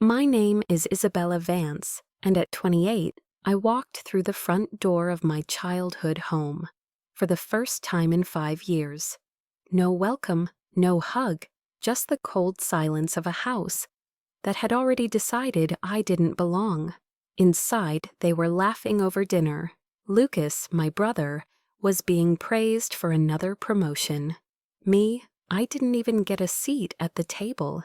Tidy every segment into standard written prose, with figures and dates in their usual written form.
My name is Isabella Vance, and at 28, I walked through the front door of my childhood home for the first time in 5 years. No welcome, no hug, just the cold silence of a house that had already decided I didn't belong. Inside, they were laughing over dinner. Lucas, my brother, was being praised for another promotion. Me, I didn't even get a seat at the table.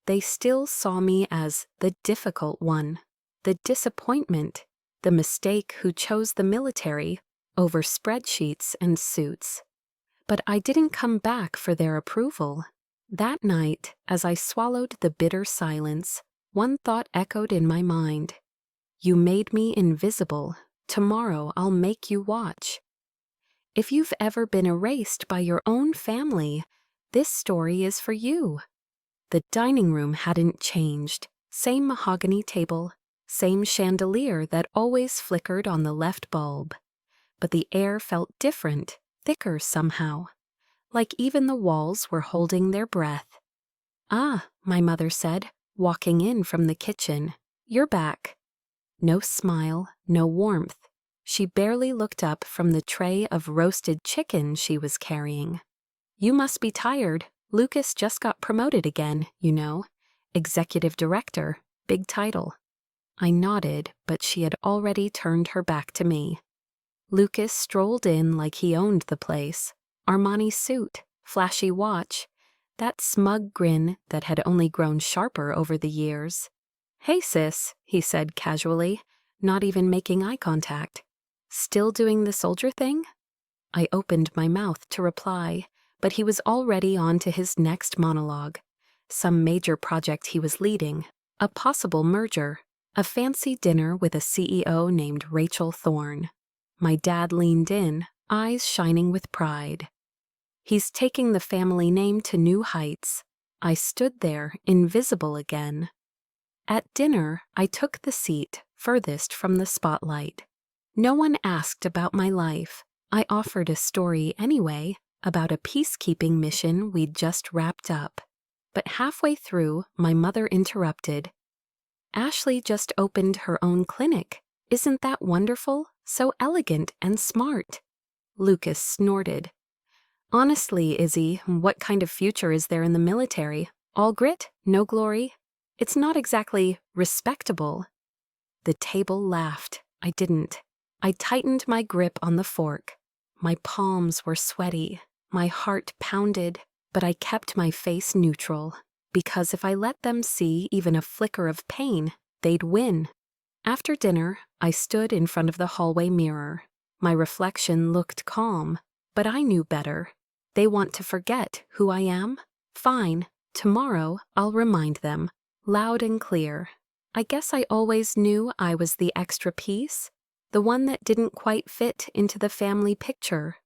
They still saw me as the difficult one, the disappointment, the mistake who chose the military over spreadsheets and suits. But I didn't come back for their approval. That night, as I swallowed the bitter silence, one thought echoed in my mind. You made me invisible. Tomorrow I'll make you watch. If you've ever been erased by your own family, this story is for you. The dining room hadn't changed. Same mahogany table, same chandelier that always flickered on the left bulb. But the air felt different, thicker somehow, like even the walls were holding their breath. "Ah," my mother said, walking in from the kitchen. "You're back." No smile, no warmth. She barely looked up from the tray of roasted chicken she was carrying. "You must be tired. Lucas just got promoted again, you know. Executive director, big title." I nodded, but she had already turned her back to me. Lucas strolled in like he owned the place. Armani suit, flashy watch, that smug grin that had only grown sharper over the years. "Hey sis," he said casually, not even making eye contact. "Still doing the soldier thing?" I opened my mouth to reply, but he was already on to his next monologue. Some major project he was leading, a possible merger, a fancy dinner with a CEO named Rachel Thorne. My dad leaned in, eyes shining with pride. "He's taking the family name to new heights." I stood there, invisible again. At dinner, I took the seat furthest from the spotlight. No one asked about my life. I offered a story anyway, about a peacekeeping mission we'd just wrapped up. But halfway through, my mother interrupted. "Ashley just opened her own clinic. Isn't that wonderful? So elegant and smart." Lucas snorted. "Honestly, Izzy, what kind of future is there in the military? All grit, no glory? It's not exactly respectable." The table laughed. I didn't. I tightened my grip on the fork. My palms were sweaty. My heart pounded, but I kept my face neutral, because if I let them see even a flicker of pain, they'd win. After dinner, I stood in front of the hallway mirror. My reflection looked calm, but I knew better. They want to forget who I am? Fine. Tomorrow, I'll remind them, loud and clear. I guess I always knew I was the extra piece, the one that didn't quite fit into the family picture.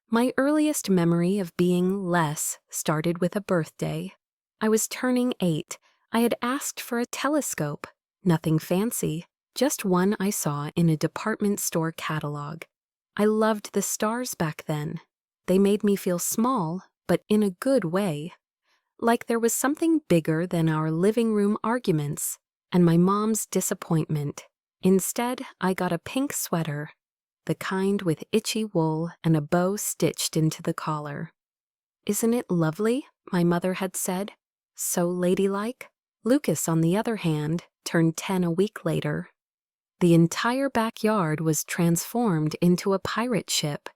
My earliest memory of being less started with a birthday. I was turning 8. I had asked for a telescope. Nothing fancy, just one I saw in a department store catalog. I loved the stars back then. They made me feel small, but in a good way. Like there was something bigger than our living room arguments and my mom's disappointment. Instead, I got a pink sweater, the kind with itchy wool and a bow stitched into the collar. "Isn't it lovely?" my mother had said. So ladylike. Lucas, on the other hand, turned 10 a week later. The entire backyard was transformed into a pirate ship.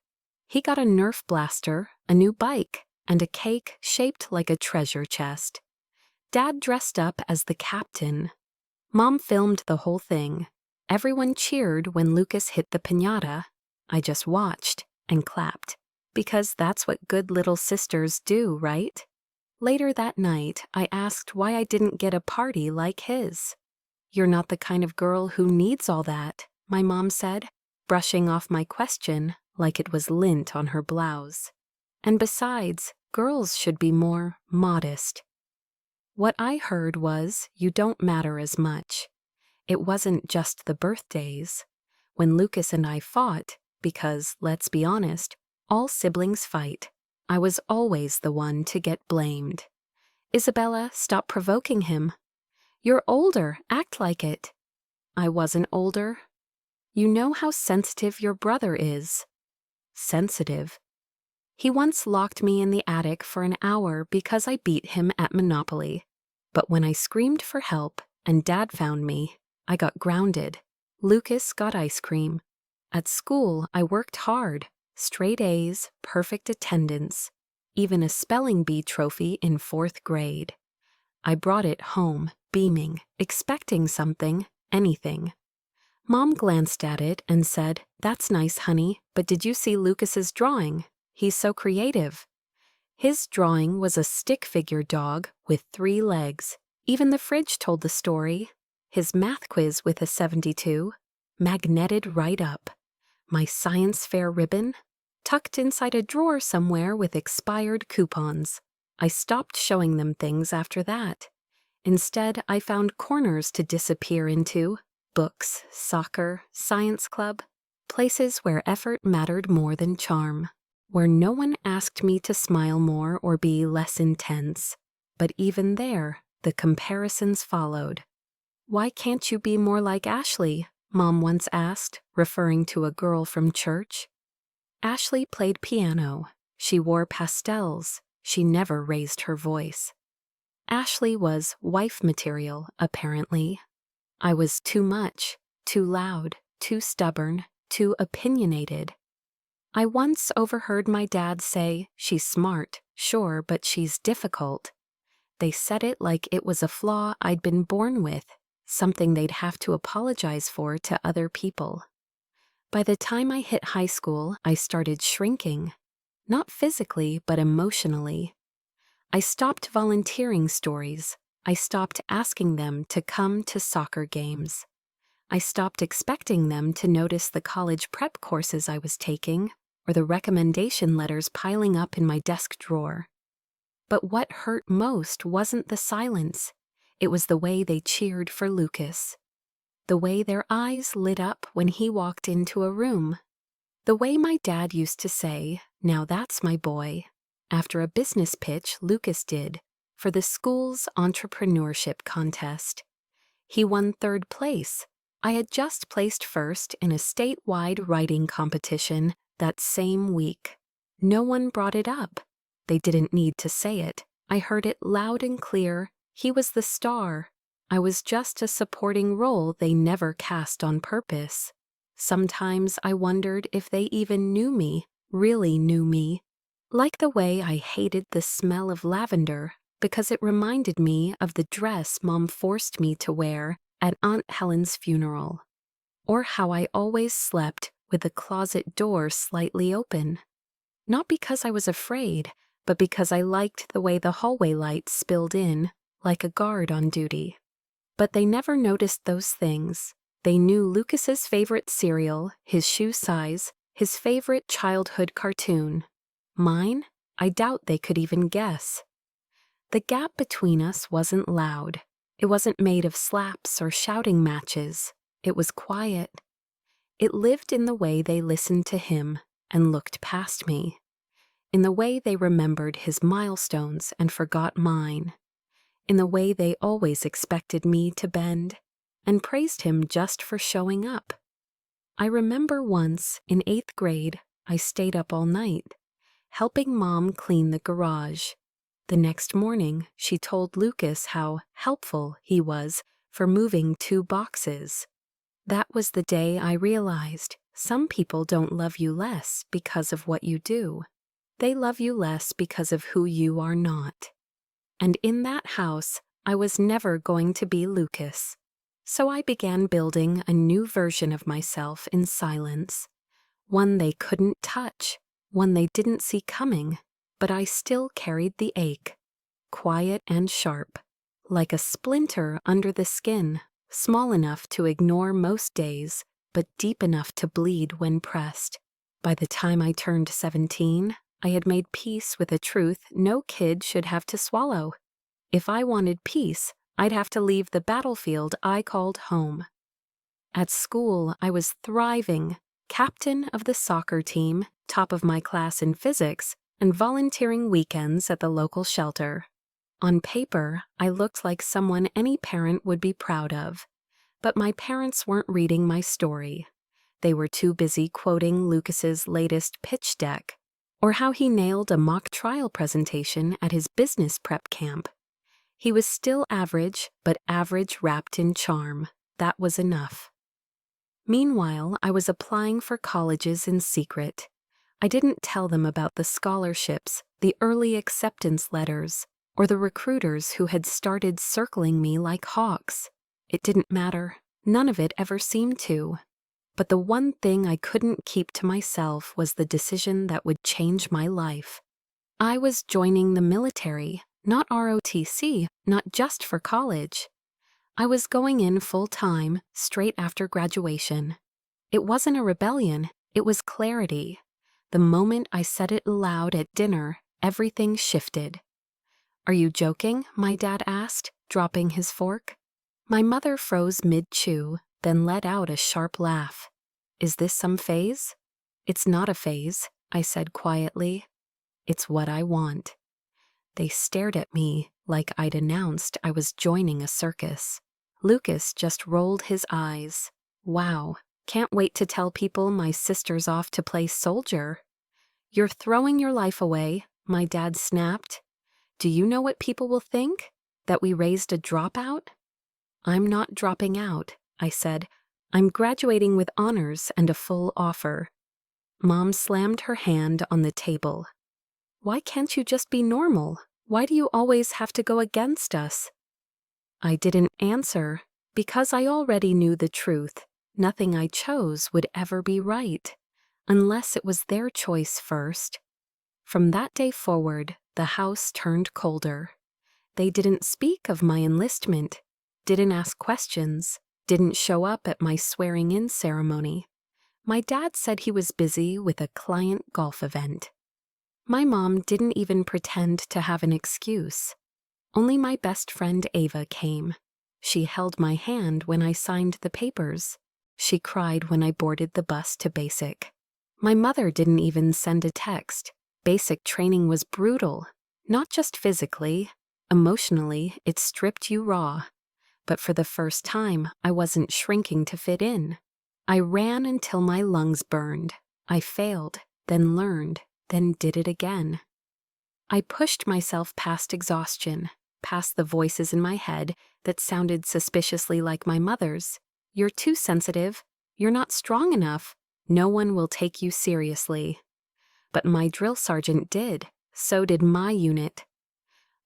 He got a Nerf blaster, a new bike, and a cake shaped like a treasure chest. Dad dressed up as the captain. Mom filmed the whole thing. Everyone cheered when Lucas hit the piñata. I just watched and clapped, because that's what good little sisters do, right? Later that night, I asked why I didn't get a party like his. "You're not the kind of girl who needs all that," my mom said, brushing off my question like it was lint on her blouse. "And besides, girls should be more modest." What I heard was, you don't matter as much. It wasn't just the birthdays. When Lucas and I fought, because, let's be honest, all siblings fight, I was always the one to get blamed. "Isabella, stop provoking him." You're older, act like it. I wasn't older. You know how sensitive your brother is. Sensitive. He once locked me in the attic for an hour because I beat him at Monopoly. But when I screamed for help and Dad found me, I got grounded. Lucas got ice cream. At school, I worked hard. Straight A's, perfect attendance, even a spelling bee trophy in 4th grade. I brought it home, beaming, expecting something, anything. Mom glanced at it and said, "That's nice, honey, but did you see Lucas's drawing? He's so creative." His drawing was a stick figure dog with 3 legs. Even the fridge told the story. His math quiz with a 72, magneted right up. My science fair ribbon, tucked inside a drawer somewhere with expired coupons. I stopped showing them things after that. Instead, I found corners to disappear into: books, soccer, science club, places where effort mattered more than charm, where no one asked me to smile more or be less intense. But even there, the comparisons followed. "Why can't you be more like Ashley?" Mom once asked, referring to a girl from church. Ashley played piano. She wore pastels. She never raised her voice. Ashley was wife material, apparently. I was too much, too loud, too stubborn, too opinionated. I once overheard my dad say, "She's smart, sure, but she's difficult." They said it like it was a flaw I'd been born with, something they'd have to apologize for to other people. By the time I hit high school, I started shrinking. Not physically, but emotionally. I stopped volunteering stories. I stopped asking them to come to soccer games. I stopped expecting them to notice the college prep courses I was taking or the recommendation letters piling up in my desk drawer. But what hurt most wasn't the silence. It was the way they cheered for Lucas. The way their eyes lit up when he walked into a room. The way my dad used to say, "Now that's my boy," after a business pitch Lucas did for the school's entrepreneurship contest. He won 3rd place. I had just placed 1st in a statewide writing competition that same week. No one brought it up. They didn't need to say it. I heard it loud and clear. He was the star. I was just a supporting role they never cast on purpose. Sometimes I wondered if they even knew me, really knew me. Like the way I hated the smell of lavender because it reminded me of the dress Mom forced me to wear at Aunt Helen's funeral. Or how I always slept with the closet door slightly open. Not because I was afraid, but because I liked the way the hallway light spilled in, like a guard on duty. But they never noticed those things. They knew Lucas's favorite cereal, his shoe size, his favorite childhood cartoon. Mine? I doubt they could even guess. The gap between us wasn't loud. It wasn't made of slaps or shouting matches. It was quiet. It lived in the way they listened to him and looked past me. In the way they remembered his milestones and forgot mine. In the way they always expected me to bend and praised him just for showing up. I remember once, in 8th grade, I stayed up all night, helping Mom clean the garage. The next morning, she told Lucas how helpful he was for moving 2 boxes. That was the day I realized some people don't love you less because of what you do. They love you less because of who you are not. And in that house, I was never going to be Lucas. So I began building a new version of myself in silence. One they couldn't touch, one they didn't see coming, but I still carried the ache. Quiet and sharp, like a splinter under the skin, small enough to ignore most days, but deep enough to bleed when pressed. By the time I turned 17, I had made peace with a truth no kid should have to swallow. If I wanted peace, I'd have to leave the battlefield I called home. At school, I was thriving, captain of the soccer team, top of my class in physics, and volunteering weekends at the local shelter. On paper, I looked like someone any parent would be proud of. But my parents weren't reading my story. They were too busy quoting Lucas's latest pitch deck, or how he nailed a mock trial presentation at his business prep camp. He was still average, but average wrapped in charm. That was enough. Meanwhile, I was applying for colleges in secret. I didn't tell them about the scholarships, the early acceptance letters, or the recruiters who had started circling me like hawks. It didn't matter. None of it ever seemed to. But the one thing I couldn't keep to myself was the decision that would change my life. I was joining the military, not ROTC, not just for college. I was going in full-time, straight after graduation. It wasn't a rebellion, it was clarity. The moment I said it aloud at dinner, everything shifted. "Are you joking?" my dad asked, dropping his fork. My mother froze mid-chew, then let out a sharp laugh. "Is this some phase?" "It's not a phase," I said quietly. "It's what I want." They stared at me like I'd announced I was joining a circus. Lucas just rolled his eyes. "Wow, can't wait to tell people my sister's off to play soldier." "You're throwing your life away," my dad snapped. "Do you know what people will think? That we raised a dropout?" "I'm not dropping out," I said. "I'm graduating with honors and a full offer." Mom slammed her hand on the table. "Why can't you just be normal? Why do you always have to go against us?" I didn't answer because I already knew the truth. Nothing I chose would ever be right, unless it was their choice first. From that day forward, the house turned colder. They didn't speak of my enlistment, didn't ask questions, didn't show up at my swearing-in ceremony. My dad said he was busy with a client golf event. My mom didn't even pretend to have an excuse. Only my best friend Ava came. She held my hand when I signed the papers. She cried when I boarded the bus to basic. My mother didn't even send a text. Basic training was brutal, not just physically. Emotionally, it stripped you raw. But for the first time, I wasn't shrinking to fit in. I ran until my lungs burned. I failed, then learned, then did it again. I pushed myself past exhaustion, past the voices in my head that sounded suspiciously like my mother's. "You're too sensitive. You're not strong enough. No one will take you seriously." But my drill sergeant did. So did my unit.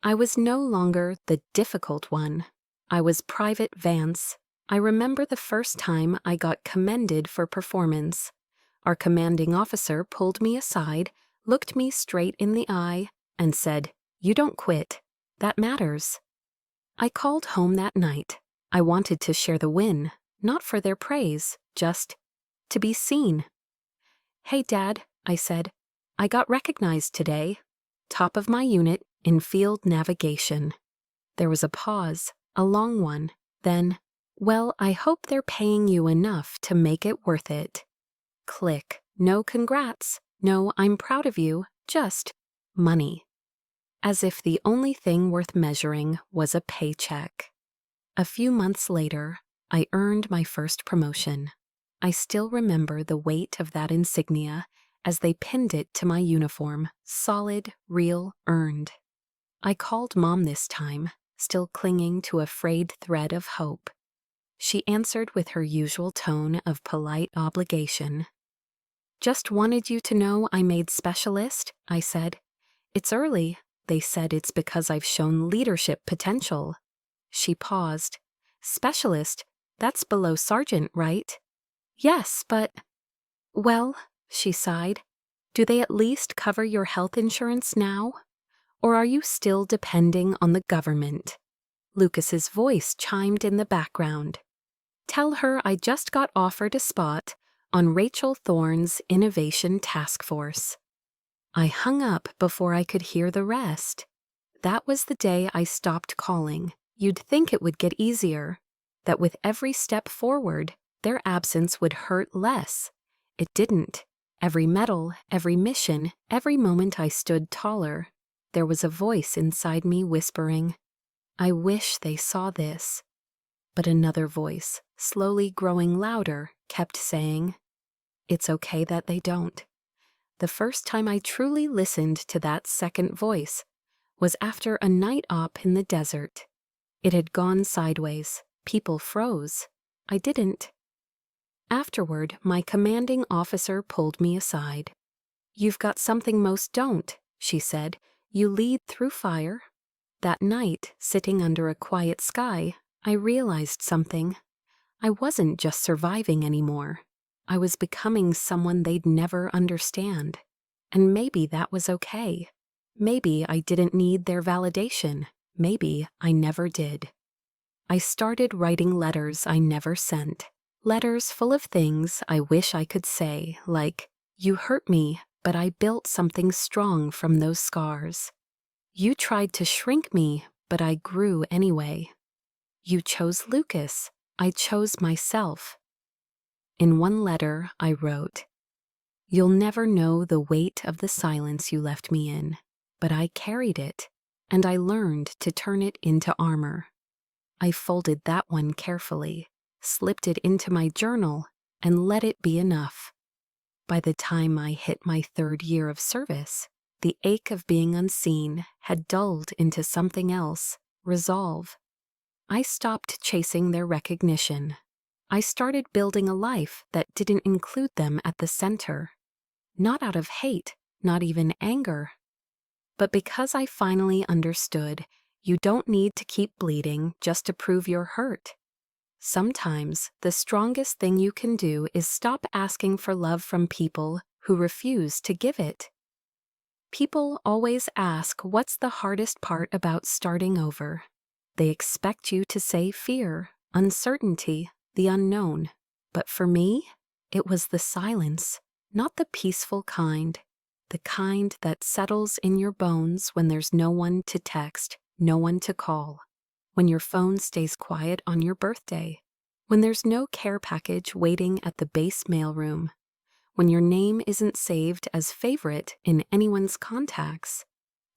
I was no longer the difficult one. I was Private Vance. I remember the first time I got commended for performance. Our commanding officer pulled me aside, looked me straight in the eye, and said, "You don't quit. That matters." I called home that night. I wanted to share the win, not for their praise, just to be seen. "Hey, Dad," I said, "I got recognized today. Top of my unit in field navigation." There was a pause, a long one. Then, "Well, I hope they're paying you enough to make it worth it." Click. No congrats. No, I'm proud of you. Just money. As if the only thing worth measuring was a paycheck. A few months later, I earned my first promotion. I still remember the weight of that insignia as they pinned it to my uniform, solid, real, earned. I called Mom this time, still clinging to a frayed thread of hope. She answered with her usual tone of polite obligation. "Just wanted you to know I made specialist," I said. "It's early. They said it's because I've shown leadership potential." She paused. "Specialist? That's below sergeant, right?" "Yes, but—" "Well," she sighed, "do they at least cover your health insurance now? Or are you still depending on the government?" Lucas's voice chimed in the background. "Tell her I just got offered a spot on Rachel Thorne's Innovation Task Force." I hung up before I could hear the rest. That was the day I stopped calling. You'd think it would get easier, that with every step forward, their absence would hurt less. It didn't. Every medal, every mission, every moment I stood taller. there was a voice inside me whispering, "I wish they saw this." But another voice, slowly growing louder, kept saying, "It's okay that they don't." The first time I truly listened to that second voice was after a night op in the desert. It had gone sideways. People froze. I didn't. Afterward, my commanding officer pulled me aside. "You've got something most don't," she said. "You lead through fire." That night, sitting under a quiet sky, I realized something. I wasn't just surviving anymore. I was becoming someone they'd never understand. And maybe that was okay. Maybe I didn't need their validation. Maybe I never did. I started writing letters I never sent. Letters full of things I wish I could say, like, "You hurt me, but I built something strong from those scars. You tried to shrink me, but I grew anyway. You chose Lucas, I chose myself." In one letter, I wrote, "You'll never know the weight of the silence you left me in, but I carried it, and I learned to turn it into armor." I folded that one carefully, slipped it into my journal, and let it be enough. By the time I hit my 3rd year of service, the ache of being unseen had dulled into something else, resolve. I stopped chasing their recognition. I started building a life that didn't include them at the center. Not out of hate, not even anger. But because I finally understood, you don't need to keep bleeding just to prove you're hurt. Sometimes the strongest thing you can do is stop asking for love from people who refuse to give it. People always ask what's the hardest part about starting over. They expect you to say fear, uncertainty, the unknown. But for me, it was the silence, not the peaceful kind. The kind that settles in your bones when there's no one to text, no one to call. When your phone stays quiet on your birthday. When there's no care package waiting at the base mailroom. When your name isn't saved as favorite in anyone's contacts.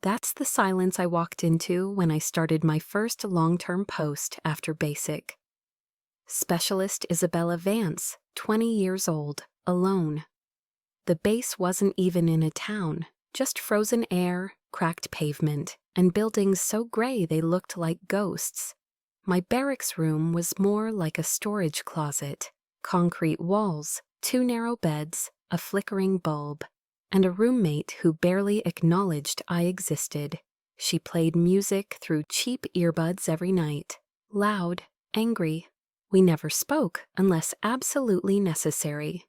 That's the silence I walked into when I started my first long-term post after basic. Specialist Isabella Vance, 20 years old, alone. The base wasn't even in a town, just frozen air, cracked pavement, and buildings so gray they looked like ghosts. My barracks room was more like a storage closet. Concrete walls, 2 narrow beds, a flickering bulb, and a roommate who barely acknowledged I existed. She played music through cheap earbuds every night, loud, angry. We never spoke unless absolutely necessary.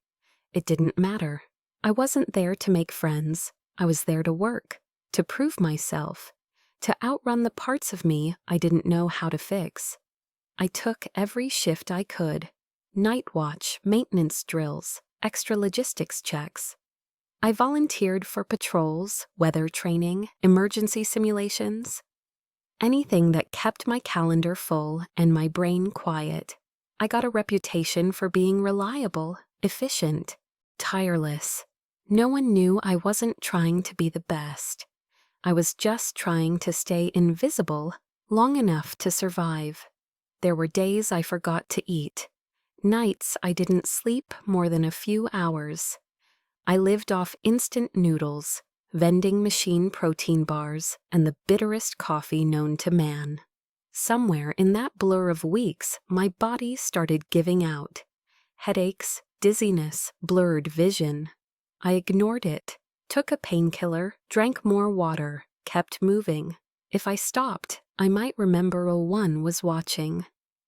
It didn't matter. I wasn't there to make friends. I was there to work, to prove myself, to outrun the parts of me I didn't know how to fix. I took every shift I could. Night watch, maintenance drills, extra logistics checks. I volunteered for patrols, weather training, emergency simulations. Anything that kept my calendar full and my brain quiet. I got a reputation for being reliable, efficient, tireless. No one knew I wasn't trying to be the best. I was just trying to stay invisible long enough to survive. There were days I forgot to eat. Nights I didn't sleep more than a few hours. I lived off instant noodles, vending machine protein bars, and the bitterest coffee known to man. Somewhere in that blur of weeks, my body started giving out. Headaches, dizziness, blurred vision. I ignored it, took a painkiller, drank more water, kept moving. If I stopped, I might remember one was watching.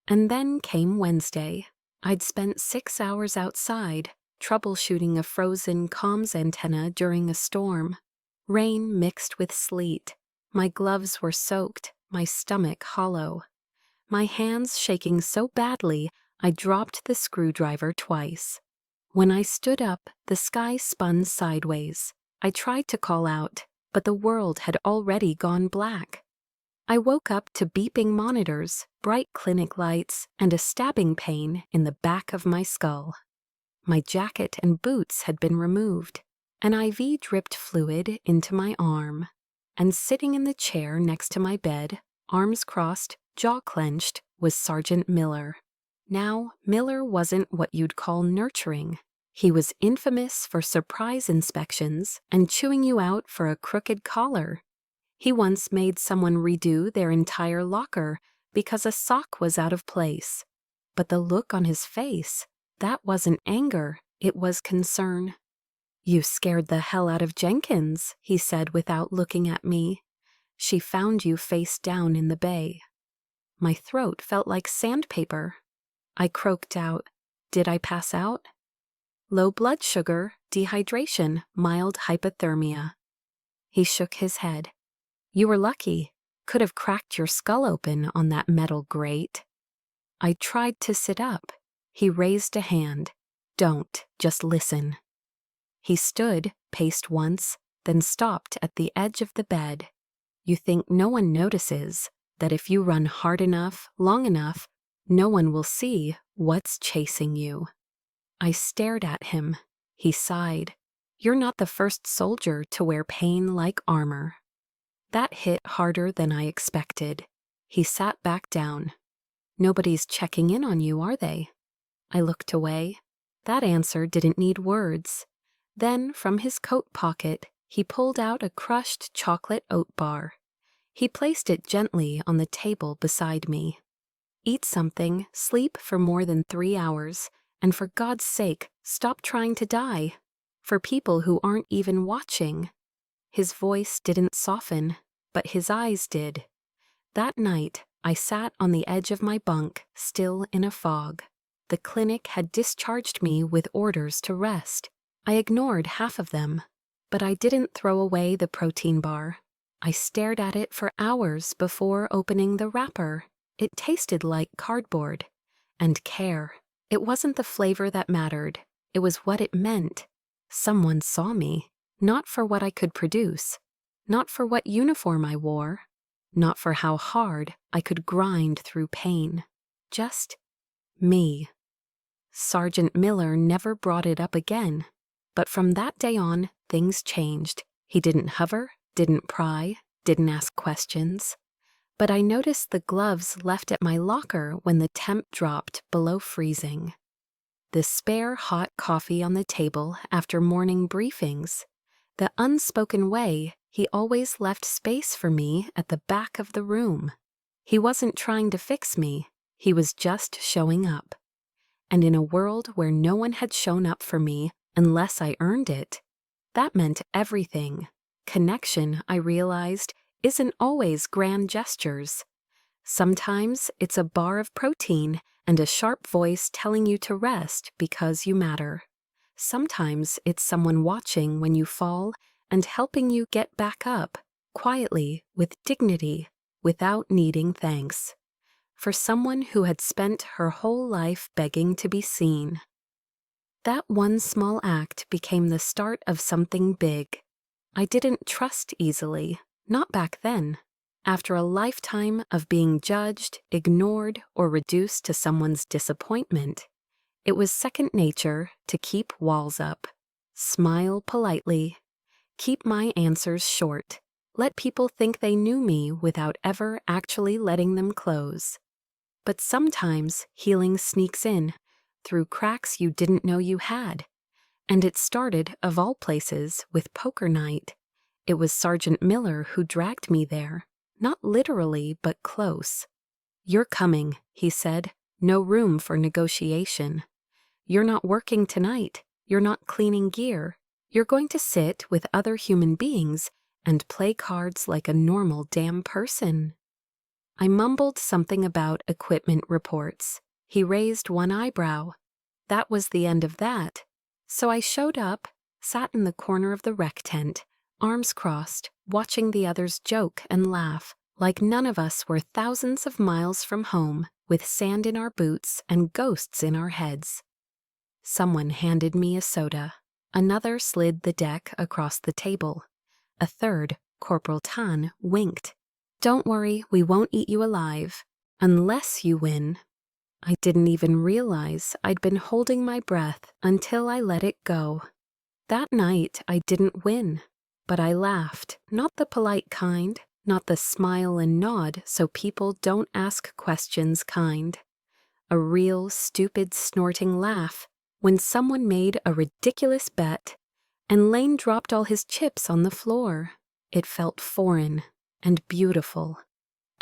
And then came Wednesday. I'd spent 6 hours outside, troubleshooting a frozen comms antenna during a storm. Rain mixed with sleet. My gloves were soaked, my stomach hollow. My hands shaking so badly, I dropped the screwdriver twice. When I stood up, the sky spun sideways. I tried to call out, but the world had already gone black. I woke up to beeping monitors, bright clinic lights, and a stabbing pain in the back of my skull. My jacket and boots had been removed. An IV dripped fluid into my arm. and sitting in the chair next to my bed, arms crossed, jaw clenched, was Sergeant Miller. Now, Miller wasn't what you'd call nurturing. He was infamous for surprise inspections and chewing you out for a crooked collar. He once made someone redo their entire locker because a sock was out of place. But the look on his face, that wasn't anger, it was concern. "You scared the hell out of Jenkins," he said without looking at me. "She found you face down in the bay." My throat felt like sandpaper. I croaked out, "Did I pass out?" "Low blood sugar, dehydration, mild hypothermia." He shook his head. "You were lucky. Could have cracked your skull open on that metal grate." I tried to sit up. He raised a hand. "Don't, just listen." He stood, paced once, then stopped at the edge of the bed. You think no one notices that if you run hard enough, long enough, no one will see what's chasing you. I stared at him. He sighed. "You're not the first soldier to wear pain like armor." That hit harder than I expected. He sat back down. "Nobody's checking in on you, are they?" I looked away. That answer didn't need words. Then, from his coat pocket, he pulled out a crushed chocolate oat bar. He placed it gently on the table beside me. "Eat something, sleep for more than 3 hours, and for God's sake, stop trying to die. For people who aren't even watching." His voice didn't soften, but his eyes did. That night, I sat on the edge of my bunk, still in a fog. The clinic had discharged me with orders to rest. I ignored half of them, but I didn't throw away the protein bar. I stared at it for hours before opening the wrapper. It tasted like cardboard. And care. It wasn't the flavor that mattered. It was what it meant. Someone saw me, not for what I could produce, not for what uniform I wore, not for how hard I could grind through pain. Just me. Sergeant Miller never brought it up again. But from that day on, things changed. He didn't hover, didn't pry, didn't ask questions. But I noticed the gloves left at my locker when the temp dropped below freezing. The spare hot coffee on the table after morning briefings. The unspoken way he always left space for me at the back of the room. He wasn't trying to fix me. He was just showing up. And in a world where no one had shown up for me unless I earned it, that meant everything. Connection, I realized, isn't always grand gestures. Sometimes it's a bar of protein and a sharp voice telling you to rest because you matter. Sometimes it's someone watching when you fall and helping you get back up, quietly, with dignity, without needing thanks. For someone who had spent her whole life begging to be seen. That one small act became the start of something big. I didn't trust easily, not back then. After a lifetime of being judged, ignored, or reduced to someone's disappointment, it was second nature to keep walls up, smile politely, keep my answers short, let people think they knew me without ever actually letting them close. But sometimes healing sneaks in, through cracks you didn't know you had. And it started, of all places, with poker night. It was Sergeant Miller who dragged me there, not literally, but close. "You're coming," he said. "No room for negotiation. You're not working tonight. You're not cleaning gear. You're going to sit with other human beings and play cards like a normal damn person." I mumbled something about equipment reports. He raised one eyebrow. That was the end of that. So I showed up, sat in the corner of the rec tent, arms crossed, watching the others joke and laugh, like none of us were thousands of miles from home, with sand in our boots and ghosts in our heads. Someone handed me a soda. Another slid the deck across the table. A third, Corporal Tan, winked. "Don't worry, we won't eat you alive. Unless you win." I didn't even realize I'd been holding my breath until I let it go. That night, I didn't win. But I laughed, not the polite kind, not the smile and nod so people don't ask questions kind. A real, stupid, snorting laugh when someone made a ridiculous bet and Lane dropped all his chips on the floor. It felt foreign and beautiful.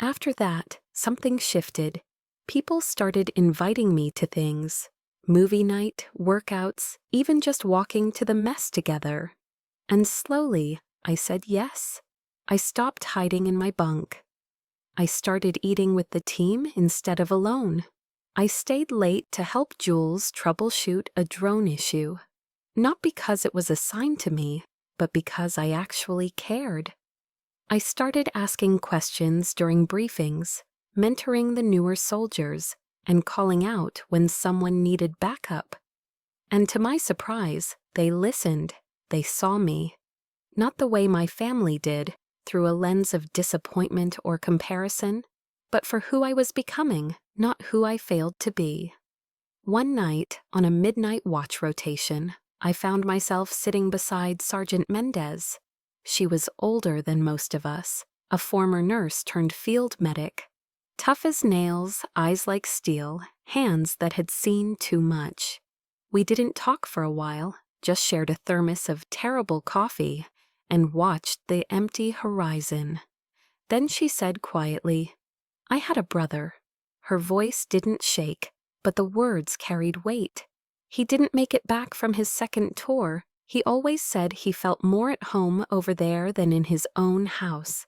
After that, something shifted. People started inviting me to things. Movie night, workouts, even just walking to the mess together. And slowly, I said yes. I stopped hiding in my bunk. I started eating with the team instead of alone. I stayed late to help Jules troubleshoot a drone issue. Not because it was assigned to me, but because I actually cared. I started asking questions during briefings, mentoring the newer soldiers, and calling out when someone needed backup. And to my surprise, they listened. They saw me. Not the way my family did, through a lens of disappointment or comparison, but for who I was becoming, not who I failed to be. One night, on a midnight watch rotation, I found myself sitting beside Sergeant Mendez. She was older than most of us, a former nurse turned field medic. Tough as nails, eyes like steel, hands that had seen too much. We didn't talk for a while, just shared a thermos of terrible coffee and watched the empty horizon. Then she said quietly, "I had a brother." Her voice didn't shake, but the words carried weight. He didn't make it back from his second tour. He always said he felt more at home over there than in his own house.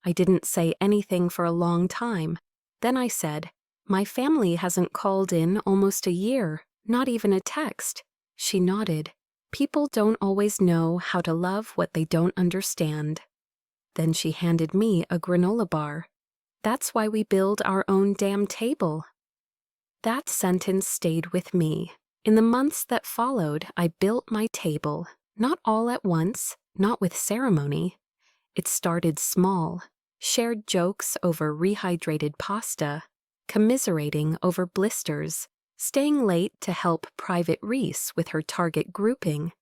I didn't say anything for a long time. Then I said, "My family hasn't called in almost a year, not even a text." She nodded. People don't always know how to love what they don't understand. Then she handed me a granola bar. "That's why we build our own damn table." That sentence stayed with me. In the months that followed, I built my table, not all at once, not with ceremony. It started small, shared jokes over rehydrated pasta, commiserating over blisters, staying late to help Private Reese with her target grouping,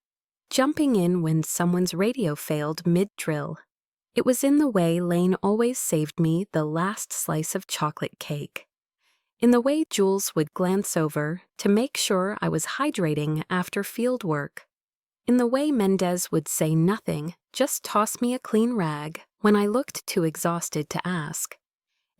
jumping in when someone's radio failed mid-drill. It was in the way Lane always saved me the last slice of chocolate cake. In the way Jules would glance over to make sure I was hydrating after field work. In the way Mendez would say nothing, just toss me a clean rag when I looked too exhausted to ask.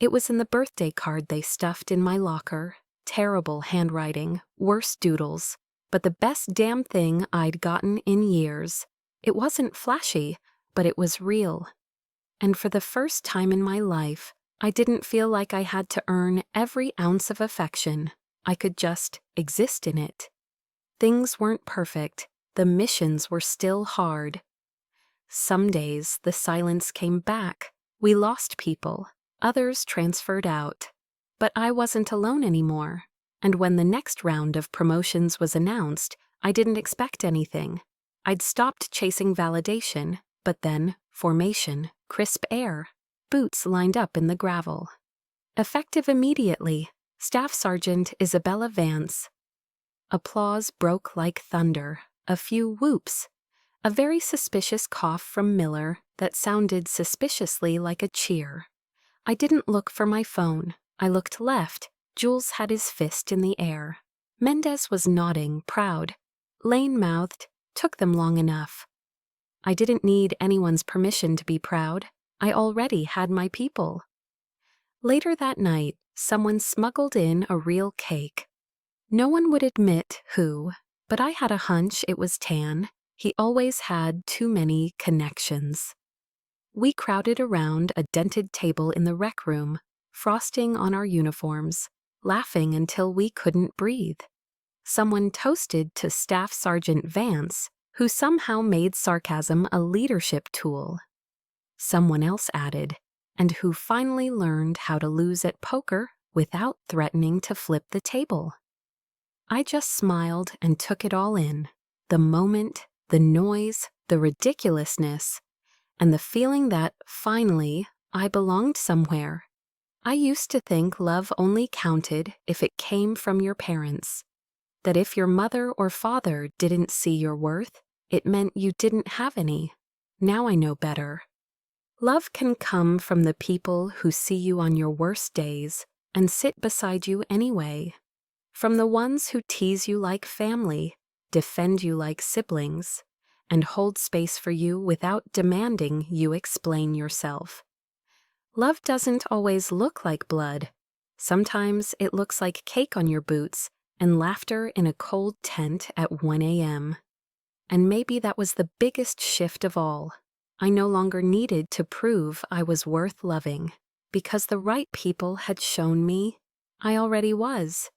It was in the birthday card they stuffed in my locker. Terrible handwriting, worse doodles, but the best damn thing I'd gotten in years. It wasn't flashy, but it was real. And for the first time in my life, I didn't feel like I had to earn every ounce of affection. I could just exist in it. Things weren't perfect. The missions were still hard. Some days the silence came back. We lost people. Others transferred out. But I wasn't alone anymore. And when the next round of promotions was announced, I didn't expect anything. I'd stopped chasing validation, but then formation, crisp air, boots lined up in the gravel. Effective immediately, Staff Sergeant Isabella Vance. Applause broke like thunder, a few whoops, a very suspicious cough from Miller that sounded suspiciously like a cheer. I didn't look for my phone. I looked left. Jules had his fist in the air. Mendez was nodding, proud. Lane mouthed, "Took them long enough." I didn't need anyone's permission to be proud. I already had my people. Later that night, someone smuggled in a real cake. No one would admit who, but I had a hunch it was Tan. He always had too many connections. We crowded around a dented table in the rec room, frosting on our uniforms, laughing until we couldn't breathe. Someone toasted to Staff Sergeant Vance, who somehow made sarcasm a leadership tool. Someone else added, "and who finally learned how to lose at poker without threatening to flip the table." I just smiled and took it all in. The moment, the noise, the ridiculousness, and the feeling that, finally, I belonged somewhere. I used to think love only counted if it came from your parents. That if your mother or father didn't see your worth, it meant you didn't have any. Now I know better. Love can come from the people who see you on your worst days and sit beside you anyway. From the ones who tease you like family, defend you like siblings, and hold space for you without demanding you explain yourself. Love doesn't always look like blood. Sometimes it looks like cake on your boots and laughter in a cold tent at 1 a.m. And maybe that was the biggest shift of all. I no longer needed to prove I was worth loving, because the right people had shown me I already was.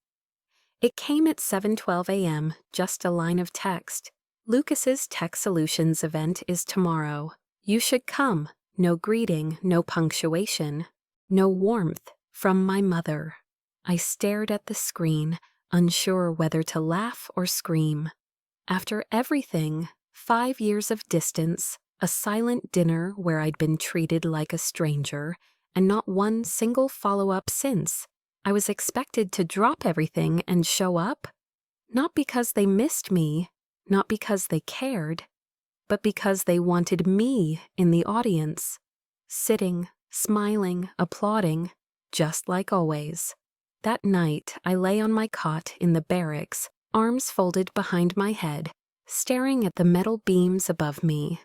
It came at 7:12 a.m., just a line of text. Lucas's Tech Solutions event is tomorrow. You should come. No greeting, no punctuation, no warmth from my mother. I stared at the screen, unsure whether to laugh or scream. After everything, 5 years of distance, a silent dinner where I'd been treated like a stranger, and not one single follow-up since, I was expected to drop everything and show up? Not because they missed me, not because they cared, but because they wanted me in the audience, sitting, smiling, applauding, just like always. That night, I lay on my cot in the barracks, arms folded behind my head, staring at the metal beams above me.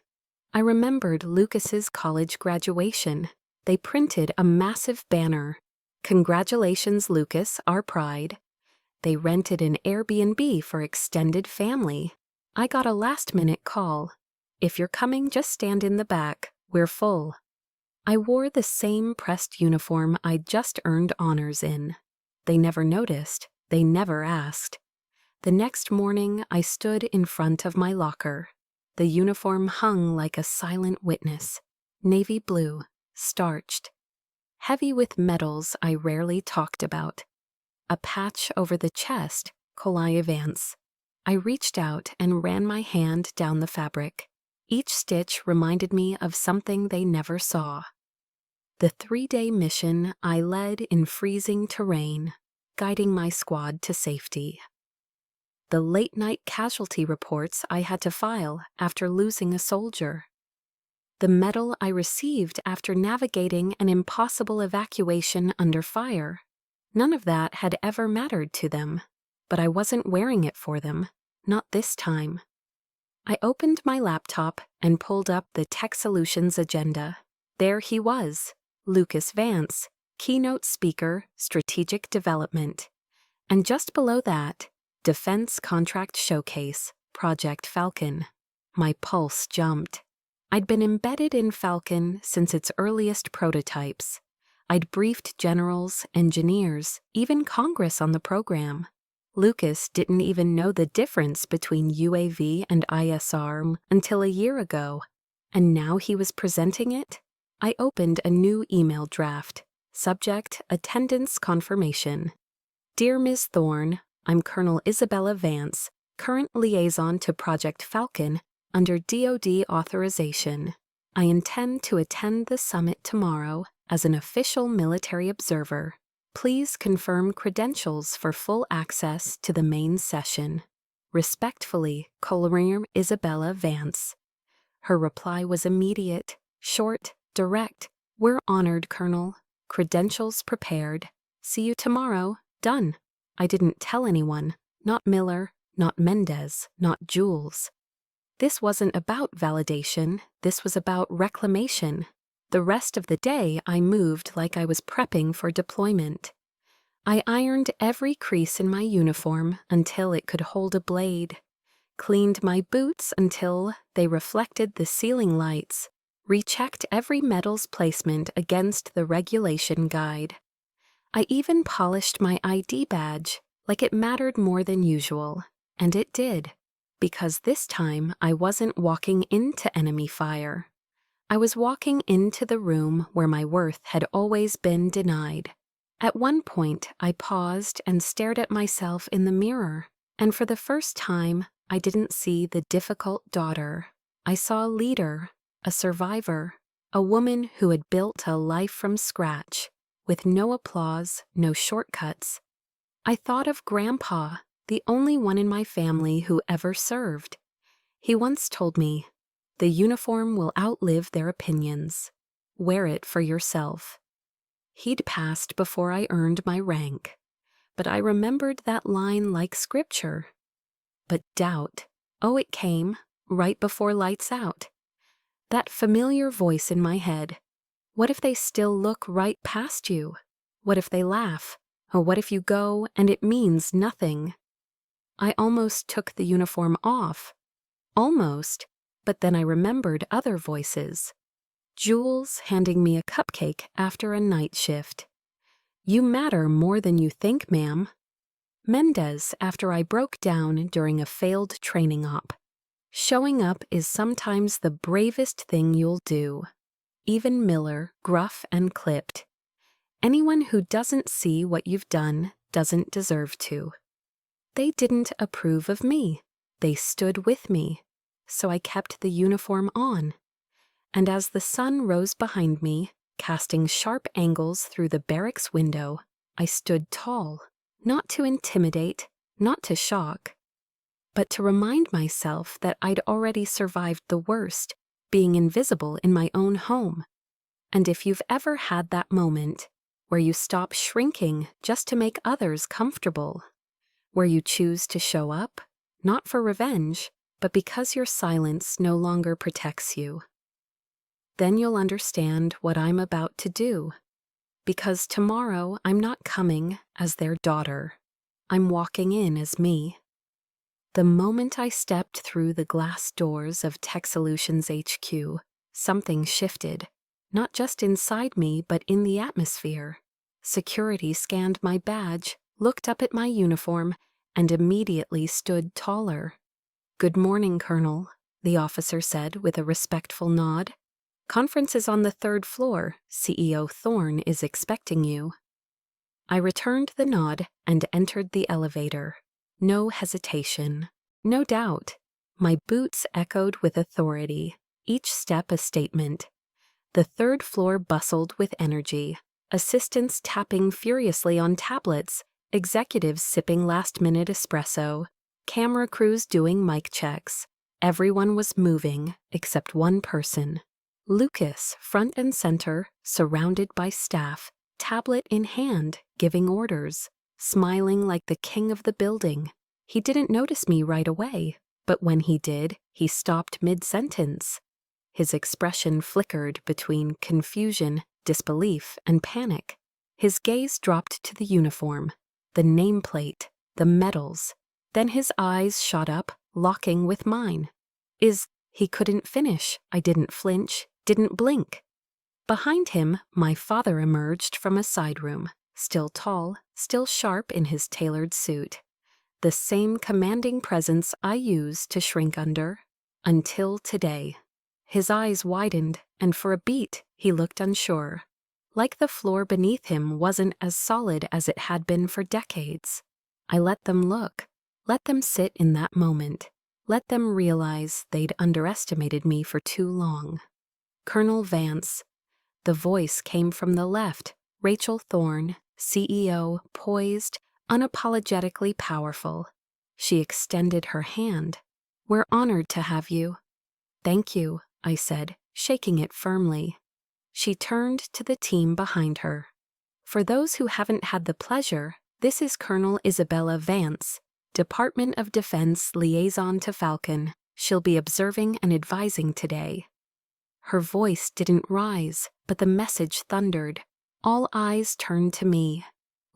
I remembered Lucas's college graduation. They printed a massive banner. "Congratulations, Lucas, our pride." They rented an Airbnb for extended family. I got a last-minute call. "If you're coming, just stand in the back. We're full." I wore the same pressed uniform I'd just earned honors in. They never noticed. They never asked. The next morning, I stood in front of my locker. The uniform hung like a silent witness. Navy blue, starched. Heavy with medals I rarely talked about. A patch over the chest, Colaya Vance. I reached out and ran my hand down the fabric. Each stitch reminded me of something they never saw. The 3-day mission I led in freezing terrain, guiding my squad to safety. The late-night casualty reports I had to file after losing a soldier. The medal I received after navigating an impossible evacuation under fire. None of that had ever mattered to them, but I wasn't wearing it for them, not this time. I opened my laptop and pulled up the Tech Solutions agenda. There he was, Lucas Vance, keynote speaker, strategic development. And just below that, Defense Contract Showcase, Project Falcon. My pulse jumped. I'd been embedded in Falcon since its earliest prototypes. I'd briefed generals, engineers, even Congress on the program. Lucas didn't even know the difference between UAV and ISR until a year ago, and now he was presenting it? I opened a new email draft. Subject: Attendance Confirmation. Dear Ms. Thorne, I'm Colonel Isabella Vance, current liaison to Project Falcon under DoD authorization. I intend to attend the summit tomorrow as an official military observer. Please confirm credentials for full access to the main session. Respectfully, Colonel Isabella Vance. Her reply was immediate, short, direct. We're honored, Colonel. Credentials prepared. See you tomorrow. Done. I didn't tell anyone. Not Miller, not Mendez, not Jules. This wasn't about validation. This was about reclamation. The rest of the day, I moved like I was prepping for deployment. I ironed every crease in my uniform until it could hold a blade, cleaned my boots until they reflected the ceiling lights, rechecked every medal's placement against the regulation guide. I even polished my ID badge like it mattered more than usual, and it did, because this time I wasn't walking into enemy fire. I was walking into the room where my worth had always been denied. At one point, I paused and stared at myself in the mirror, and for the first time, I didn't see the difficult daughter. I saw a leader, a survivor, a woman who had built a life from scratch, with no applause, no shortcuts. I thought of Grandpa, the only one in my family who ever served. He once told me, The uniform will outlive their opinions. Wear it for yourself. He'd passed before I earned my rank, but I remembered that line like scripture. But doubt, oh, it came, right before lights out. That familiar voice in my head. What if they still look right past you? What if they laugh? Or what if you go and it means nothing? I almost took the uniform off. Almost, but then I remembered other voices. Jules handing me a cupcake after a night shift. You matter more than you think, ma'am. Mendez after I broke down during a failed training op. Showing up is sometimes the bravest thing you'll do. Even Miller, gruff and clipped. Anyone who doesn't see what you've done doesn't deserve to. They didn't approve of me. They stood with me. So I kept the uniform on. And as the sun rose behind me, casting sharp angles through the barracks window, I stood tall, not to intimidate, not to shock, but to remind myself that I'd already survived the worst, being invisible in my own home. And if you've ever had that moment where you stop shrinking just to make others comfortable, where you choose to show up, not for revenge, but because your silence no longer protects you, then you'll understand what I'm about to do. Because tomorrow I'm not coming as their daughter. I'm walking in as me. The moment I stepped through the glass doors of Tech Solutions HQ, something shifted, not just inside me but in the atmosphere. Security scanned my badge, looked up at my uniform, and immediately stood taller. "Good morning, Colonel," the officer said with a respectful nod. "Conference is on the 3rd floor. CEO Thorne is expecting you." I returned the nod and entered the elevator. No hesitation. No doubt. My boots echoed with authority, each step a statement. The 3rd floor bustled with energy. Assistants tapping furiously on tablets, executives sipping last-minute espresso, camera crews doing mic checks. Everyone was moving except one person. Lucas, front and center, surrounded by staff, tablet in hand, giving orders, smiling like the king of the building. He didn't notice me right away, but when he did, he stopped mid-sentence. His expression flickered between confusion, disbelief, and panic. His gaze dropped to the uniform, the nameplate, the medals. Then his eyes shot up, locking with mine. He couldn't finish. I didn't flinch, didn't blink. Behind him, my father emerged from a side room, still tall, still sharp in his tailored suit. The same commanding presence I used to shrink under, until today. His eyes widened, and for a beat, he looked unsure. Like the floor beneath him wasn't as solid as it had been for decades. I let them look, let them sit in that moment. Let them realize they'd underestimated me for too long. Colonel Vance. The voice came from the left. Rachel Thorne, CEO, poised, unapologetically powerful. She extended her hand. "We're honored to have you." "Thank you," I said, shaking it firmly. She turned to the team behind her. "For those who haven't had the pleasure, this is Colonel Isabella Vance, Department of Defense Liaison to Falcon. She'll be observing and advising today." Her voice didn't rise, but the message thundered. All eyes turned to me.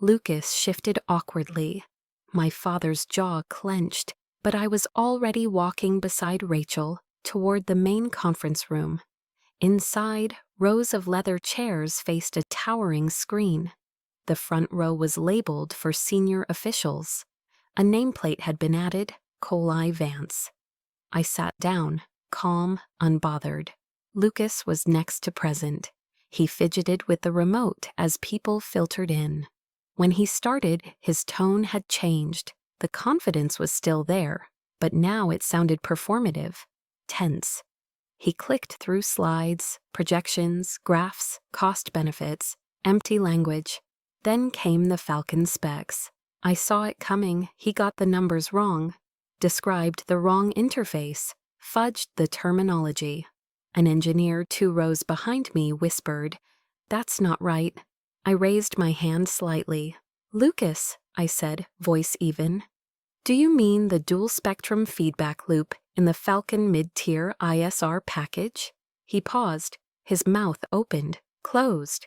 Lucas shifted awkwardly. My father's jaw clenched, but I was already walking beside Rachel toward the main conference room. Inside, rows of leather chairs faced a towering screen. The front row was labeled for senior officials. A nameplate had been added, Coli Vance. I sat down, calm, unbothered. Lucas was next to present. He fidgeted with the remote as people filtered in. When he started, his tone had changed. The confidence was still there, but now it sounded performative, tense. He clicked through slides, projections, graphs, cost benefits, empty language. Then came the Falcon specs. I saw it coming. He got the numbers wrong, described the wrong interface, fudged the terminology. An engineer 2 rows behind me whispered, "That's not right." I raised my hand slightly. "Lucas," I said, voice even. "Do you mean the dual-spectrum feedback loop in the Falcon mid-tier ISR package?" He paused, his mouth opened, closed.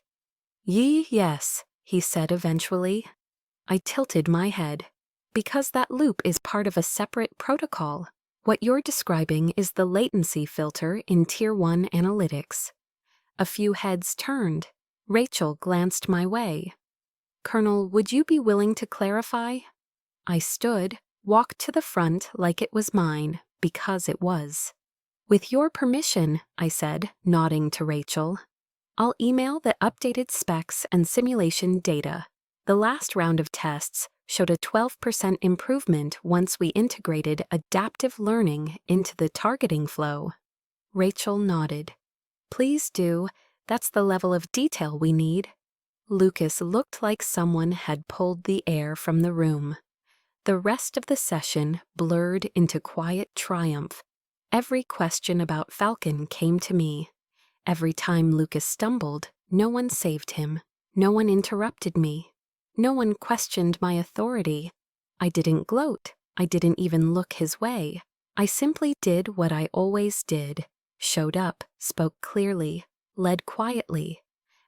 Yes," he said eventually. I tilted my head. "Because that loop is part of a separate protocol. What you're describing is the latency filter in Tier 1 analytics." A few heads turned. Rachel glanced my way. "Colonel, would you be willing to clarify?" I stood, walked to the front like it was mine, because it was. "With your permission," I said, nodding to Rachel, "I'll email the updated specs and simulation data. The last round of tests showed a 12% improvement once we integrated adaptive learning into the targeting flow." Rachel nodded. "Please do. That's the level of detail we need." Lucas looked like someone had pulled the air from the room. The rest of the session blurred into quiet triumph. Every question about Falcon came to me. Every time Lucas stumbled, no one saved him. No one interrupted me. No one questioned my authority. I didn't gloat. I didn't even look his way. I simply did what I always did. Showed up, spoke clearly, led quietly,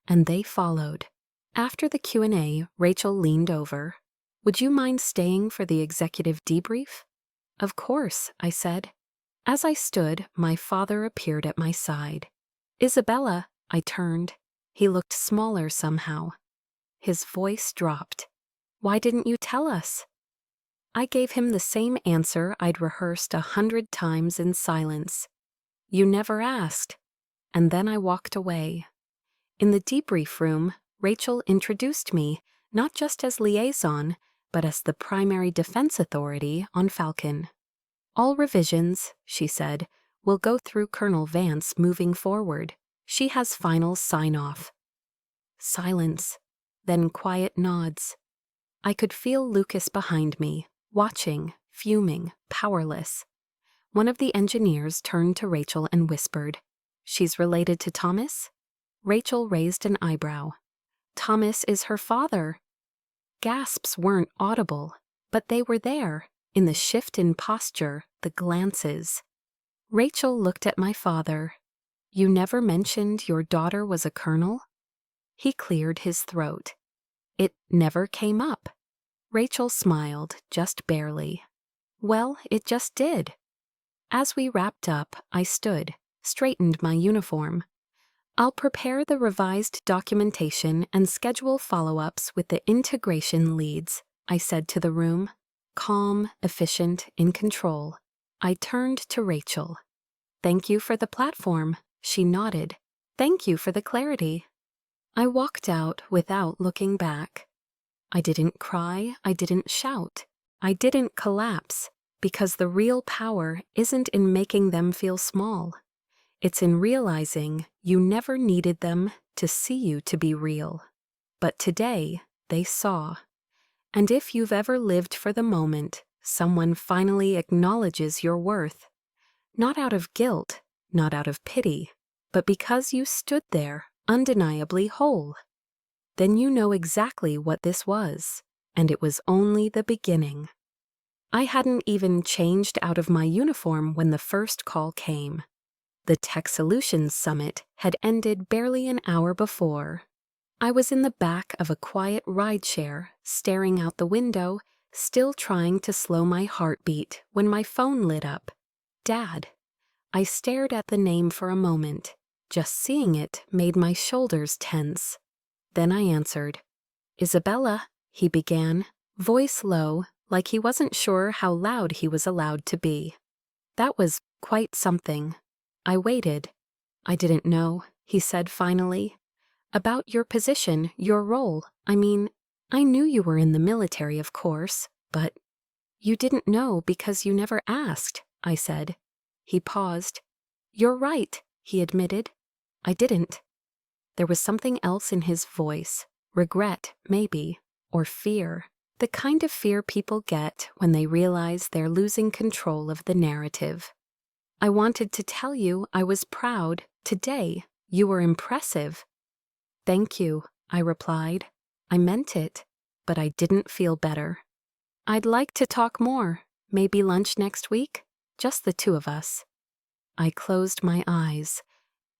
and they followed. After the Q&A, Rachel leaned over. "Would you mind staying for the executive debrief?" "Of course," I said. As I stood, my father appeared at my side. "Isabella," I turned. He looked smaller somehow. His voice dropped. "Why didn't you tell us?" I gave him the same answer I'd rehearsed 100 times in silence. "You never asked." And then I walked away. In the debrief room, Rachel introduced me, not just as liaison, but as the primary defense authority on Falcon. "All revisions," she said, "will go through Colonel Vance moving forward. She has final sign-off." Silence, then quiet nods. I could feel Lucas behind me, watching, fuming, powerless. One of the engineers turned to Rachel and whispered, "She's related to Thomas?" Rachel raised an eyebrow. "Thomas is her father." Gasps weren't audible, but they were there, in the shift in posture, the glances. Rachel looked at my father. "You never mentioned your daughter was a colonel?" He cleared his throat. "It never came up." Rachel smiled, just barely. "Well, it just did." As we wrapped up, I stood, straightened my uniform. "I'll prepare the revised documentation and schedule follow-ups with the integration leads," I said to the room. Calm, efficient, in control. I turned to Rachel. "Thank you for the platform." She nodded. "Thank you for the clarity." I walked out without looking back. I didn't cry, I didn't shout. I didn't collapse, because the real power isn't in making them feel small. It's in realizing you never needed them to see you to be real. But today, they saw. And if you've ever lived for the moment, someone finally acknowledges your worth. Not out of guilt, not out of pity, but because you stood there, undeniably whole. Then you know exactly what this was, and it was only the beginning. I hadn't even changed out of my uniform when the first call came. The Tech Solutions Summit had ended barely an hour before. I was in the back of a quiet rideshare, staring out the window, still trying to slow my heartbeat when my phone lit up. Dad. I stared at the name for a moment. Just seeing it made my shoulders tense. Then I answered. "Isabella," he began, voice low, like he wasn't sure how loud he was allowed to be. That was quite something. I waited. "I didn't know," he said finally. "About your position, your role. I mean, I knew you were in the military, of course, but—" "You didn't know because you never asked," I said. He paused. "You're right," he admitted. "I didn't." There was something else in his voice, regret, maybe, or fear. The kind of fear people get when they realize they're losing control of the narrative. I wanted to tell you I was proud. Today, you were impressive. Thank you, I replied. I meant it, but I didn't feel better. I'd like to talk more. Maybe lunch next week? Just the two of us. I closed my eyes.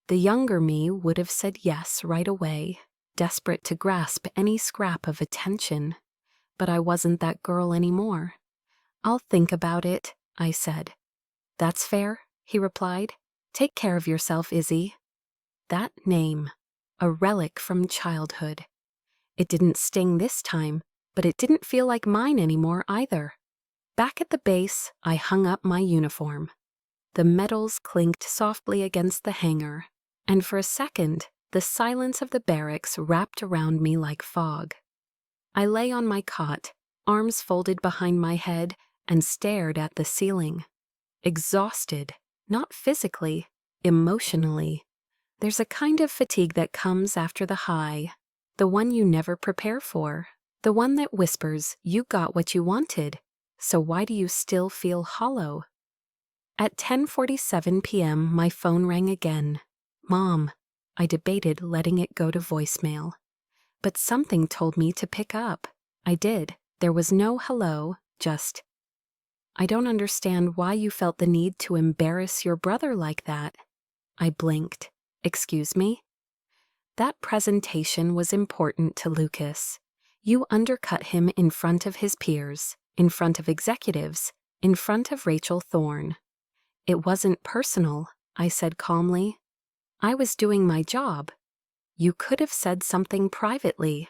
The younger me would have said yes right away, desperate to grasp any scrap of attention. But I wasn't that girl anymore. I'll think about it, I said. That's fair, he replied. Take care of yourself, Izzy. That name, a relic from childhood. It didn't sting this time, but it didn't feel like mine anymore either. Back at the base, I hung up my uniform. The medals clinked softly against the hanger, and for a second, the silence of the barracks wrapped around me like fog. I lay on my cot, arms folded behind my head, and stared at the ceiling. Exhausted, not physically, emotionally. There's a kind of fatigue that comes after the high, the one you never prepare for, the one that whispers, you got what you wanted, so why do you still feel hollow? At 10:47 p.m., my phone rang again. Mom. I debated letting it go to voicemail. But something told me to pick up. I did. There was no hello, just, I don't understand why you felt the need to embarrass your brother like that. I blinked. Excuse me? That presentation was important to Lucas. You undercut him in front of his peers, in front of executives, in front of Rachel Thorne. It wasn't personal, I said calmly. I was doing my job. You could have said something privately.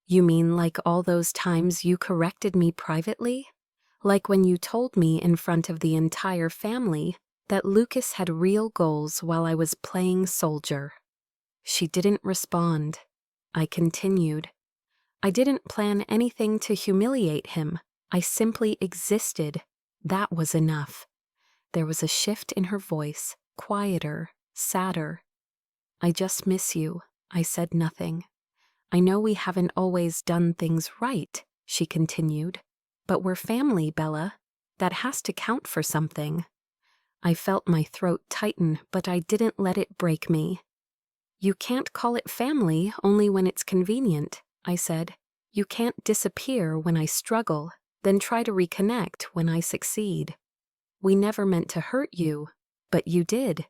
You mean like all those times you corrected me privately? Like when you told me in front of the entire family that Lucas had real goals while I was playing soldier. She didn't respond. I continued. I didn't plan anything to humiliate him. I simply existed. That was enough. There was a shift in her voice, quieter, sadder. I just miss you. I said nothing. I know we haven't always done things right, she continued. But we're family, Bella. That has to count for something. I felt my throat tighten, but I didn't let it break me. You can't call it family only when it's convenient, I said. You can't disappear when I struggle, then try to reconnect when I succeed. We never meant to hurt you, but you did.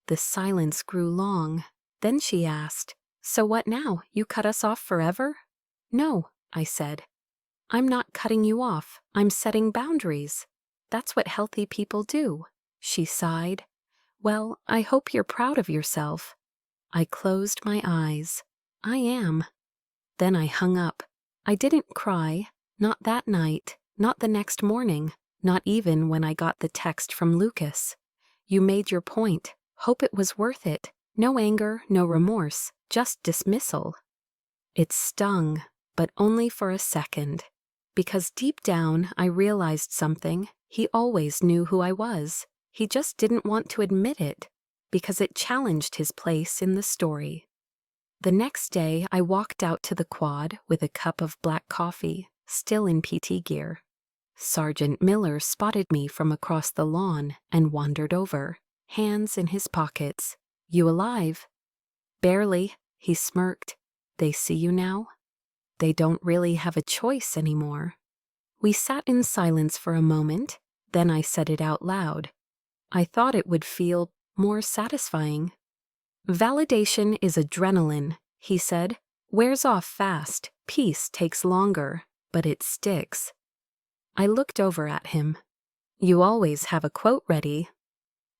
The silence grew long. Then she asked, So what now? You cut us off forever? No, I said. I'm not cutting you off. I'm setting boundaries. That's what healthy people do. She sighed. Well, I hope you're proud of yourself. I closed my eyes. I am. Then I hung up. I didn't cry. Not that night. Not the next morning. Not even when I got the text from Lucas. You made your point. Hope it was worth it. No anger, no remorse, just dismissal. It stung, but only for a second. Because deep down I realized something. He always knew who I was. He just didn't want to admit it, because it challenged his place in the story. The next day I walked out to the quad with a cup of black coffee, still in PT gear. Sergeant Miller spotted me from across the lawn and wandered over, hands in his pockets. You alive? Barely, he smirked. They see you now? They don't really have a choice anymore. We sat in silence for a moment, then I said it out loud. I thought it would feel more satisfying. Validation is adrenaline, he said. Wears off fast, peace takes longer, but it sticks. I looked over at him. You always have a quote ready.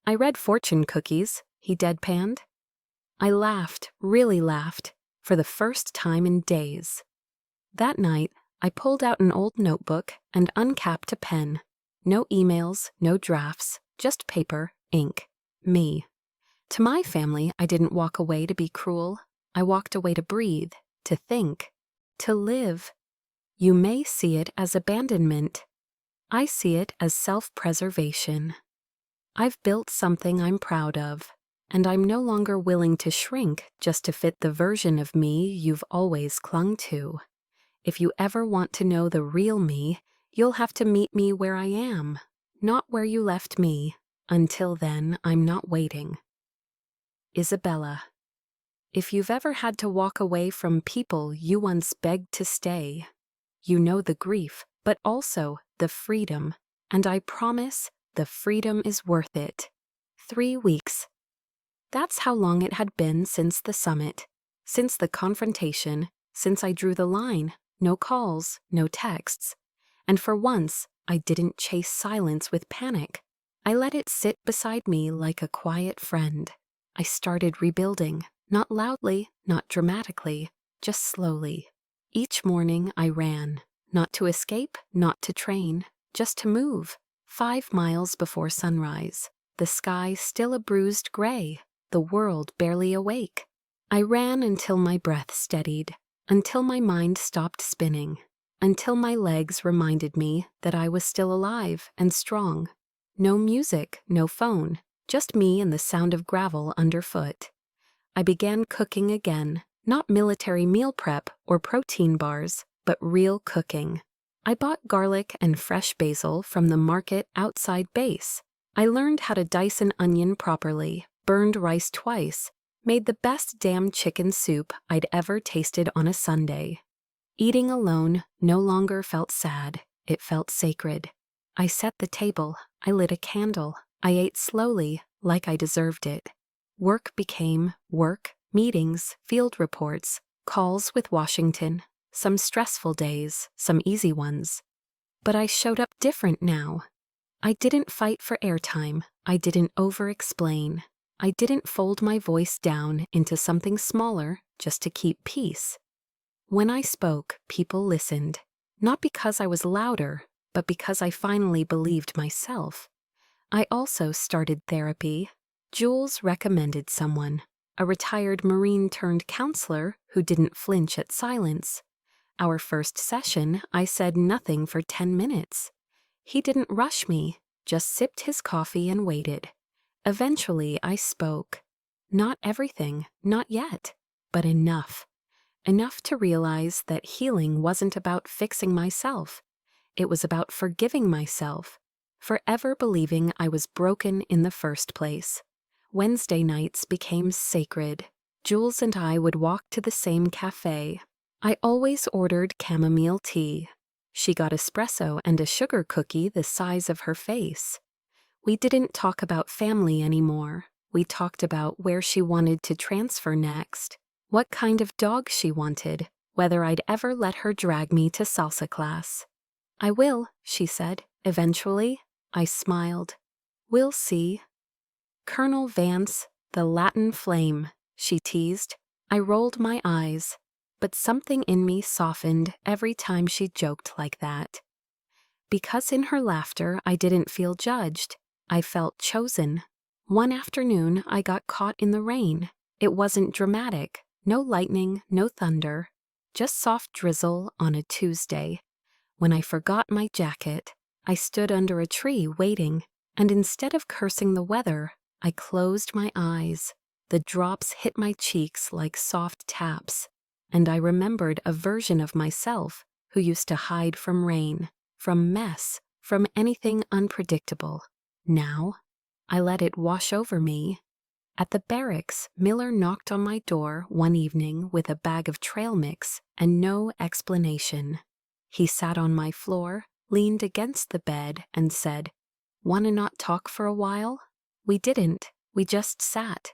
I read fortune cookies, he deadpanned. I laughed, really laughed, for the first time in days. That night, I pulled out an old notebook and uncapped a pen. No emails, no drafts, just paper, ink, me. To my family, I didn't walk away to be cruel. I walked away to breathe, to think, to live. You may see it as abandonment. I see it as self-preservation. I've built something I'm proud of, and I'm no longer willing to shrink just to fit the version of me you've always clung to. If you ever want to know the real me, you'll have to meet me where I am, not where you left me. Until then, I'm not waiting. Isabella. If you've ever had to walk away from people you once begged to stay, you know the grief, but also the freedom, and I promise the freedom is worth it. 3 weeks. That's how long it had been since the summit, since the confrontation, since I drew the line. No calls, no texts. And for once, I didn't chase silence with panic. I let it sit beside me like a quiet friend. I started rebuilding, not loudly, not dramatically, just slowly. Each morning I ran, not to escape, not to train, just to move. 5 miles before sunrise, the sky still a bruised gray, the world barely awake. I ran until my breath steadied, until my mind stopped spinning, until my legs reminded me that I was still alive and strong. No music, no phone, just me and the sound of gravel underfoot. I began cooking again, not military meal prep or protein bars, but real cooking. I bought garlic and fresh basil from the market outside base. I learned how to dice an onion properly, burned rice twice, made the best damn chicken soup I'd ever tasted on a Sunday. Eating alone no longer felt sad, it felt sacred. I set the table, I lit a candle, I ate slowly, like I deserved it. Work became work, meetings, field reports, calls with Washington, some stressful days, some easy ones. But I showed up different now. I didn't fight for airtime, I didn't over-explain. I didn't fold my voice down into something smaller just to keep peace. When I spoke, people listened, not because I was louder, but because I finally believed myself. I also started therapy. Jules recommended someone, a retired Marine-turned-counselor who didn't flinch at silence. Our first session, I said nothing for 10 minutes. He didn't rush me, just sipped his coffee and waited. Eventually, I spoke. Not everything, not yet, but enough. Enough to realize that healing wasn't about fixing myself. It was about forgiving myself, forever believing I was broken in the first place. Wednesday nights became sacred. Jules and I would walk to the same cafe. I always ordered chamomile tea. She got espresso and a sugar cookie the size of her face. We didn't talk about family anymore. We talked about where she wanted to transfer next, what kind of dog she wanted, whether I'd ever let her drag me to salsa class. I will, she said, eventually. I smiled. We'll see. Colonel Vance, the Latin flame, she teased. I rolled my eyes, but something in me softened every time she joked like that. Because in her laughter I didn't feel judged. I felt chosen. One afternoon I got caught in the rain. It wasn't dramatic, no lightning, no thunder, just soft drizzle on a Tuesday. When I forgot my jacket, I stood under a tree waiting, and instead of cursing the weather, I closed my eyes. The drops hit my cheeks like soft taps, and I remembered a version of myself who used to hide from rain, from mess, from anything unpredictable. Now, I let it wash over me. At the barracks, Miller knocked on my door one evening with a bag of trail mix and no explanation. He sat on my floor, leaned against the bed, and said, "Wanna not talk for a while?" We didn't. We just sat.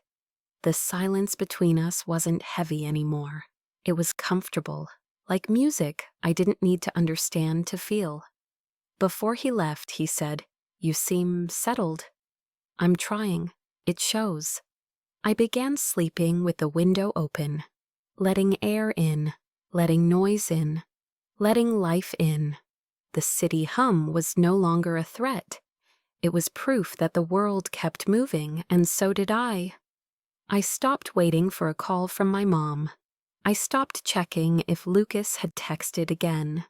The silence between us wasn't heavy anymore. It was comfortable, like music I didn't need to understand to feel. Before he left, he said, "You seem settled." I'm trying. It shows. I began sleeping with the window open, letting air in, letting noise in, letting life in. The city hum was no longer a threat. It was proof that the world kept moving, and so did I. I stopped waiting for a call from my mom. I stopped checking if Lucas had texted again.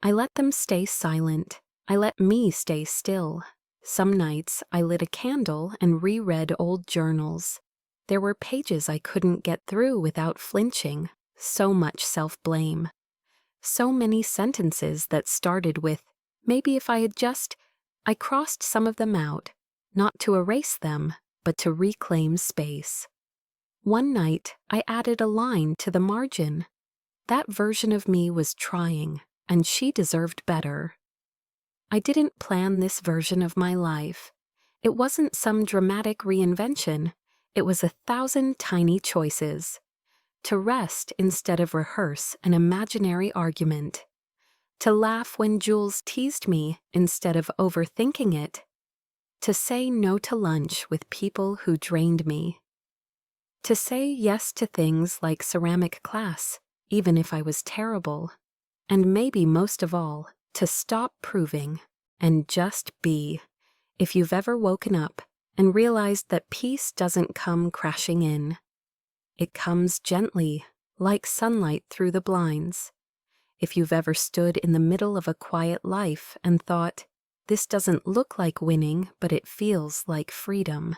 I let them stay silent. I let me stay still. Some nights I lit a candle and reread old journals. There were pages I couldn't get through without flinching. So much self-blame. So many sentences that started with, "Maybe if I had just..." I crossed some of them out. not to erase them, but to reclaim space. One night, I added a line to the margin. That version of me was trying, and she deserved better. I didn't plan this version of my life. It wasn't some dramatic reinvention. It was 1,000 tiny choices. To rest instead of rehearse an imaginary argument. To laugh when Jules teased me instead of overthinking it. To say no to lunch with people who drained me. To say yes to things like ceramic class, even if I was terrible. And maybe most of all, to stop proving and just be. If you've ever woken up and realized that peace doesn't come crashing in. It comes gently, like sunlight through the blinds. If you've ever stood in the middle of a quiet life and thought, this doesn't look like winning, but it feels like freedom,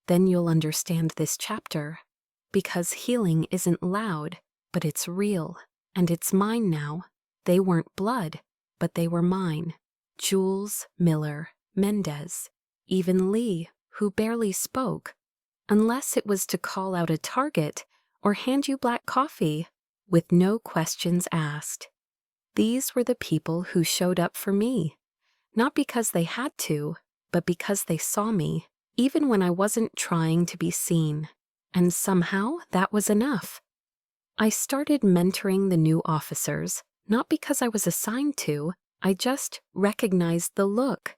then you'll understand this chapter. Because healing isn't loud, but it's real, and it's mine now. They weren't blood, but they were mine. Jules, Miller, Mendez, even Lee, who barely spoke, unless it was to call out a target or hand you black coffee, with no questions asked. These were the people who showed up for me, not because they had to, but because they saw me, even when I wasn't trying to be seen. And somehow that was enough. I started mentoring the new officers, not because I was assigned to, I just recognized the look.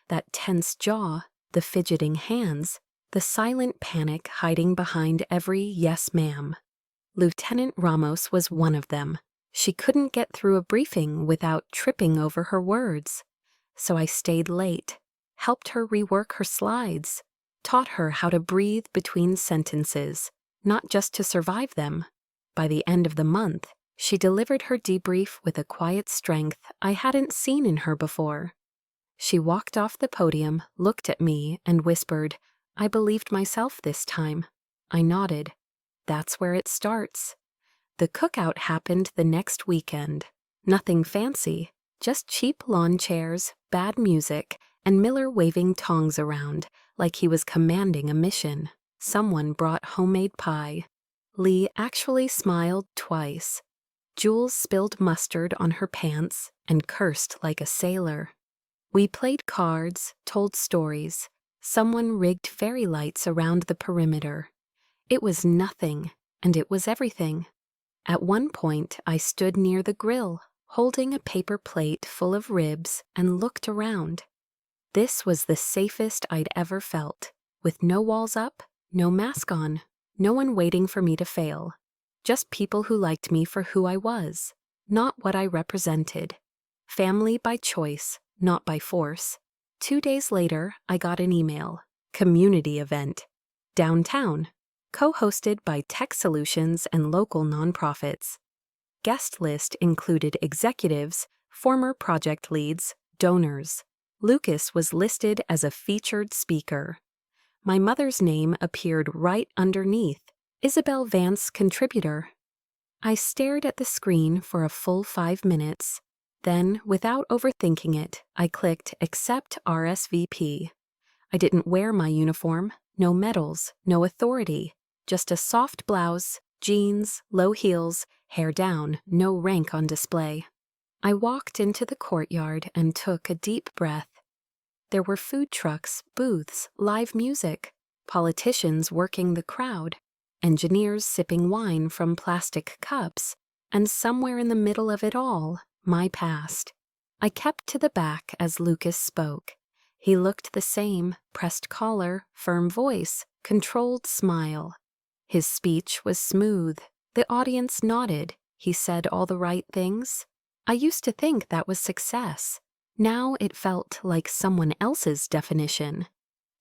That tense jaw, the fidgeting hands, the silent panic hiding behind every yes ma'am. Lieutenant Ramos was one of them. She couldn't get through a briefing without tripping over her words. So I stayed late, helped her rework her slides, taught her how to breathe between sentences, not just to survive them. By the end of the month, she delivered her debrief with a quiet strength I hadn't seen in her before. She walked off the podium, looked at me, and whispered, "I believed myself this time." I nodded. That's where it starts. The cookout happened the next weekend. Nothing fancy, just cheap lawn chairs, bad music, and Miller waving tongs around like he was commanding a mission. Someone brought homemade pie. Lee actually smiled twice. Jules spilled mustard on her pants and cursed like a sailor. We played cards, told stories. Someone rigged fairy lights around the perimeter. It was nothing, and it was everything. At one point, I stood near the grill, holding a paper plate full of ribs, and looked around. This was the safest I'd ever felt, with no walls up, no mask on, no one waiting for me to fail. Just people who liked me for who I was, not what I represented. Family by choice, not by force. 2 days later, I got an email. Community event. Downtown. Co-hosted by Tech Solutions and local nonprofits. Guest list included executives, former project leads, donors. Lucas was listed as a featured speaker. My mother's name appeared right underneath, Isabel Vance contributor. I stared at the screen for a full 5 minutes. Then, without overthinking it, I clicked Accept RSVP. I didn't wear my uniform, no medals, no authority, just a soft blouse, jeans, low heels, hair down, no rank on display. I walked into the courtyard and took a deep breath. There were food trucks, booths, live music, politicians working the crowd, engineers sipping wine from plastic cups, and somewhere in the middle of it all, my past. I kept to the back as Lucas spoke. He looked the same, pressed collar, firm voice, controlled smile. His speech was smooth. The audience nodded. He said all the right things. I used to think that was success. Now it felt like someone else's definition.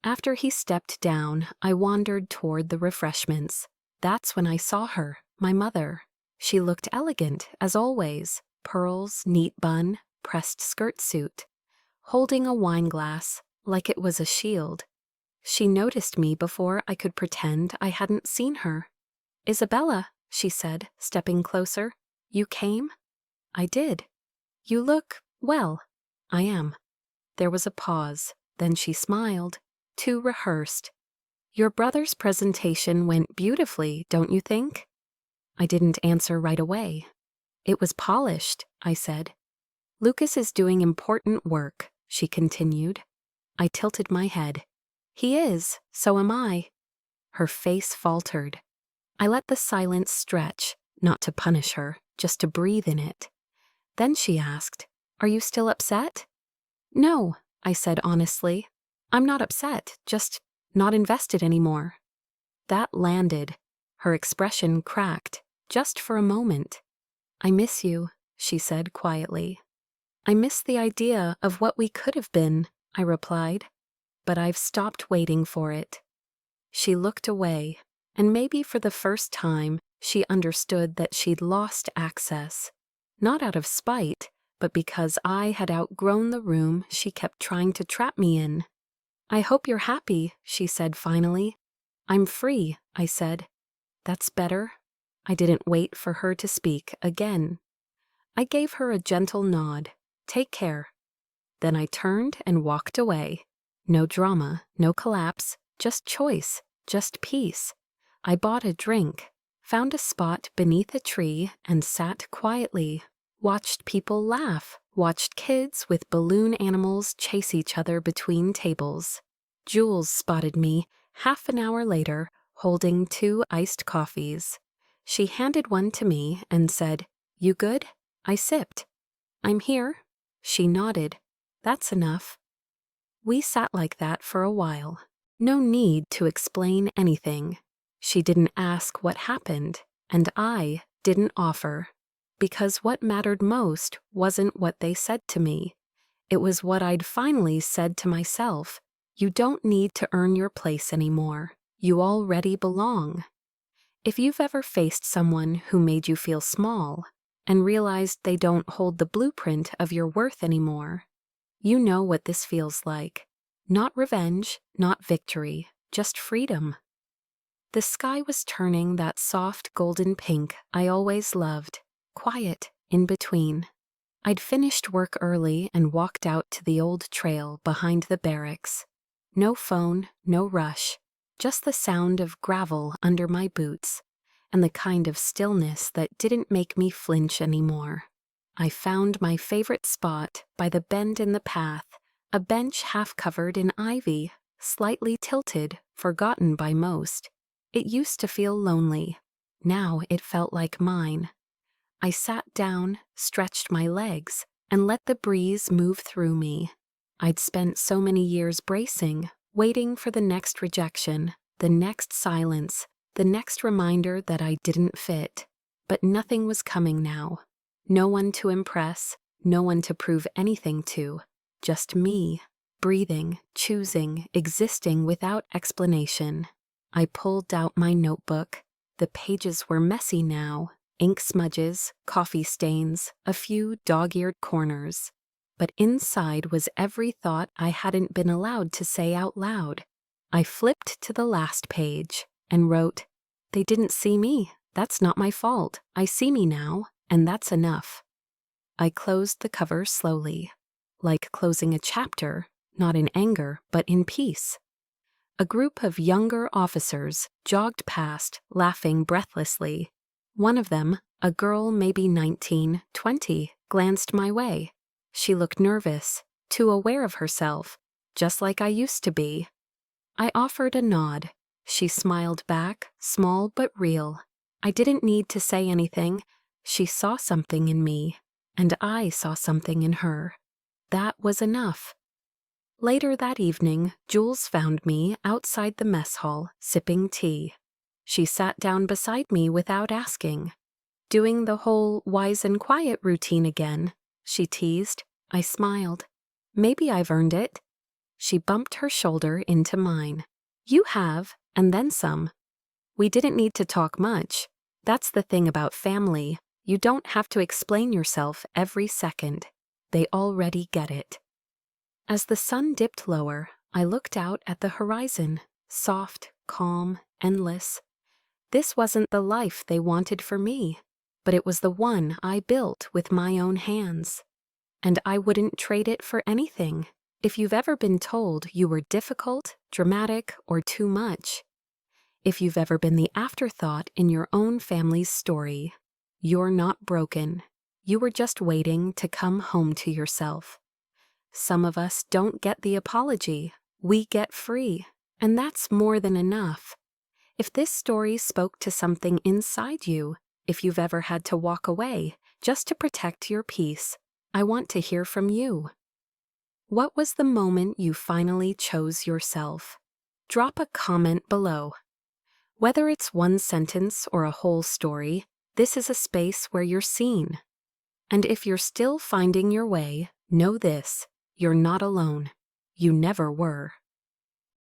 After he stepped down, I wandered toward the refreshments. That's when I saw her, my mother. She looked elegant, as always. Pearls, neat bun, pressed skirt suit. Holding a wine glass, like it was a shield. She noticed me before I could pretend I hadn't seen her. "Isabella," she said, stepping closer. "You came?" I did. "You look, well." "I am." There was a pause. Then she smiled. too rehearsed. Your brother's presentation went beautifully, don't you think? I didn't answer right away. It was polished, I said. Lucas is doing important work, she continued. I tilted my head. He is, so am I. Her face faltered. I let the silence stretch, not to punish her, just to breathe in it. Then she asked, Are you still upset? No, I said honestly. I'm not upset, just not invested anymore. That landed. Her expression cracked, just for a moment. I miss you, she said quietly. I miss the idea of what we could have been, I replied. But I've stopped waiting for it. She looked away, and maybe for the first time, she understood that she'd lost access. Not out of spite, but because I had outgrown the room she kept trying to trap me in. I hope you're happy, she said finally. I'm free, I said. That's better. I didn't wait for her to speak again. I gave her a gentle nod. Take care. Then I turned and walked away. No drama, no collapse, just choice, just peace. I bought a drink, found a spot beneath a tree and sat quietly. Watched people laugh, watched kids with balloon animals chase each other between tables. Jules spotted me, half an hour later, holding 2 iced coffees. She handed one to me and said, You good? I sipped. I'm here. She nodded. That's enough. We sat like that for a while. No need to explain anything. She didn't ask what happened, and I didn't offer. Because what mattered most wasn't what they said to me. It was what I'd finally said to myself. You don't need to earn your place anymore. You already belong. If you've ever faced someone who made you feel small and realized they don't hold the blueprint of your worth anymore, you know what this feels like. Not revenge, not victory, just freedom. The sky was turning that soft golden pink I always loved. Quiet in between. I'd finished work early and walked out to the old trail behind the barracks. No phone, no rush, just the sound of gravel under my boots, and the kind of stillness that didn't make me flinch anymore. I found my favorite spot by the bend in the path, a bench half covered in ivy, slightly tilted, forgotten by most. It used to feel lonely. Now it felt like mine. I sat down, stretched my legs, and let the breeze move through me. I'd spent so many years bracing, waiting for the next rejection, the next silence, the next reminder that I didn't fit. But nothing was coming now. No one to impress, no one to prove anything to. Just me, breathing, choosing, existing without explanation. I pulled out my notebook. The pages were messy now. Ink smudges, coffee stains, a few dog-eared corners. But inside was every thought I hadn't been allowed to say out loud. I flipped to the last page and wrote, They didn't see me. That's not my fault. I see me now, and that's enough. I closed the cover slowly, like closing a chapter, not in anger, but in peace. A group of younger officers jogged past, laughing breathlessly. One of them, a girl maybe 19, 20, glanced my way. She looked nervous, too aware of herself, just like I used to be. I offered a nod. She smiled back, small but real. I didn't need to say anything. She saw something in me, and I saw something in her. That was enough. Later that evening, Jules found me outside the mess hall, sipping tea. She sat down beside me without asking. Doing the whole wise and quiet routine again, she teased. I smiled. Maybe I've earned it. She bumped her shoulder into mine. You have, and then some. We didn't need to talk much. That's the thing about family. You don't have to explain yourself every second. They already get it. As the sun dipped lower, I looked out at the horizon, soft, calm, endless. This wasn't the life they wanted for me, but it was the one I built with my own hands. And I wouldn't trade it for anything. If you've ever been told you were difficult, dramatic, or too much. If you've ever been the afterthought in your own family's story, you're not broken. You were just waiting to come home to yourself. Some of us don't get the apology. We get free, and that's more than enough. If this story spoke to something inside you, if you've ever had to walk away just to protect your peace, I want to hear from you. What was the moment you finally chose yourself? Drop a comment below. Whether it's one sentence or a whole story, this is a space where you're seen. And if you're still finding your way, know this: you're not alone. You never were.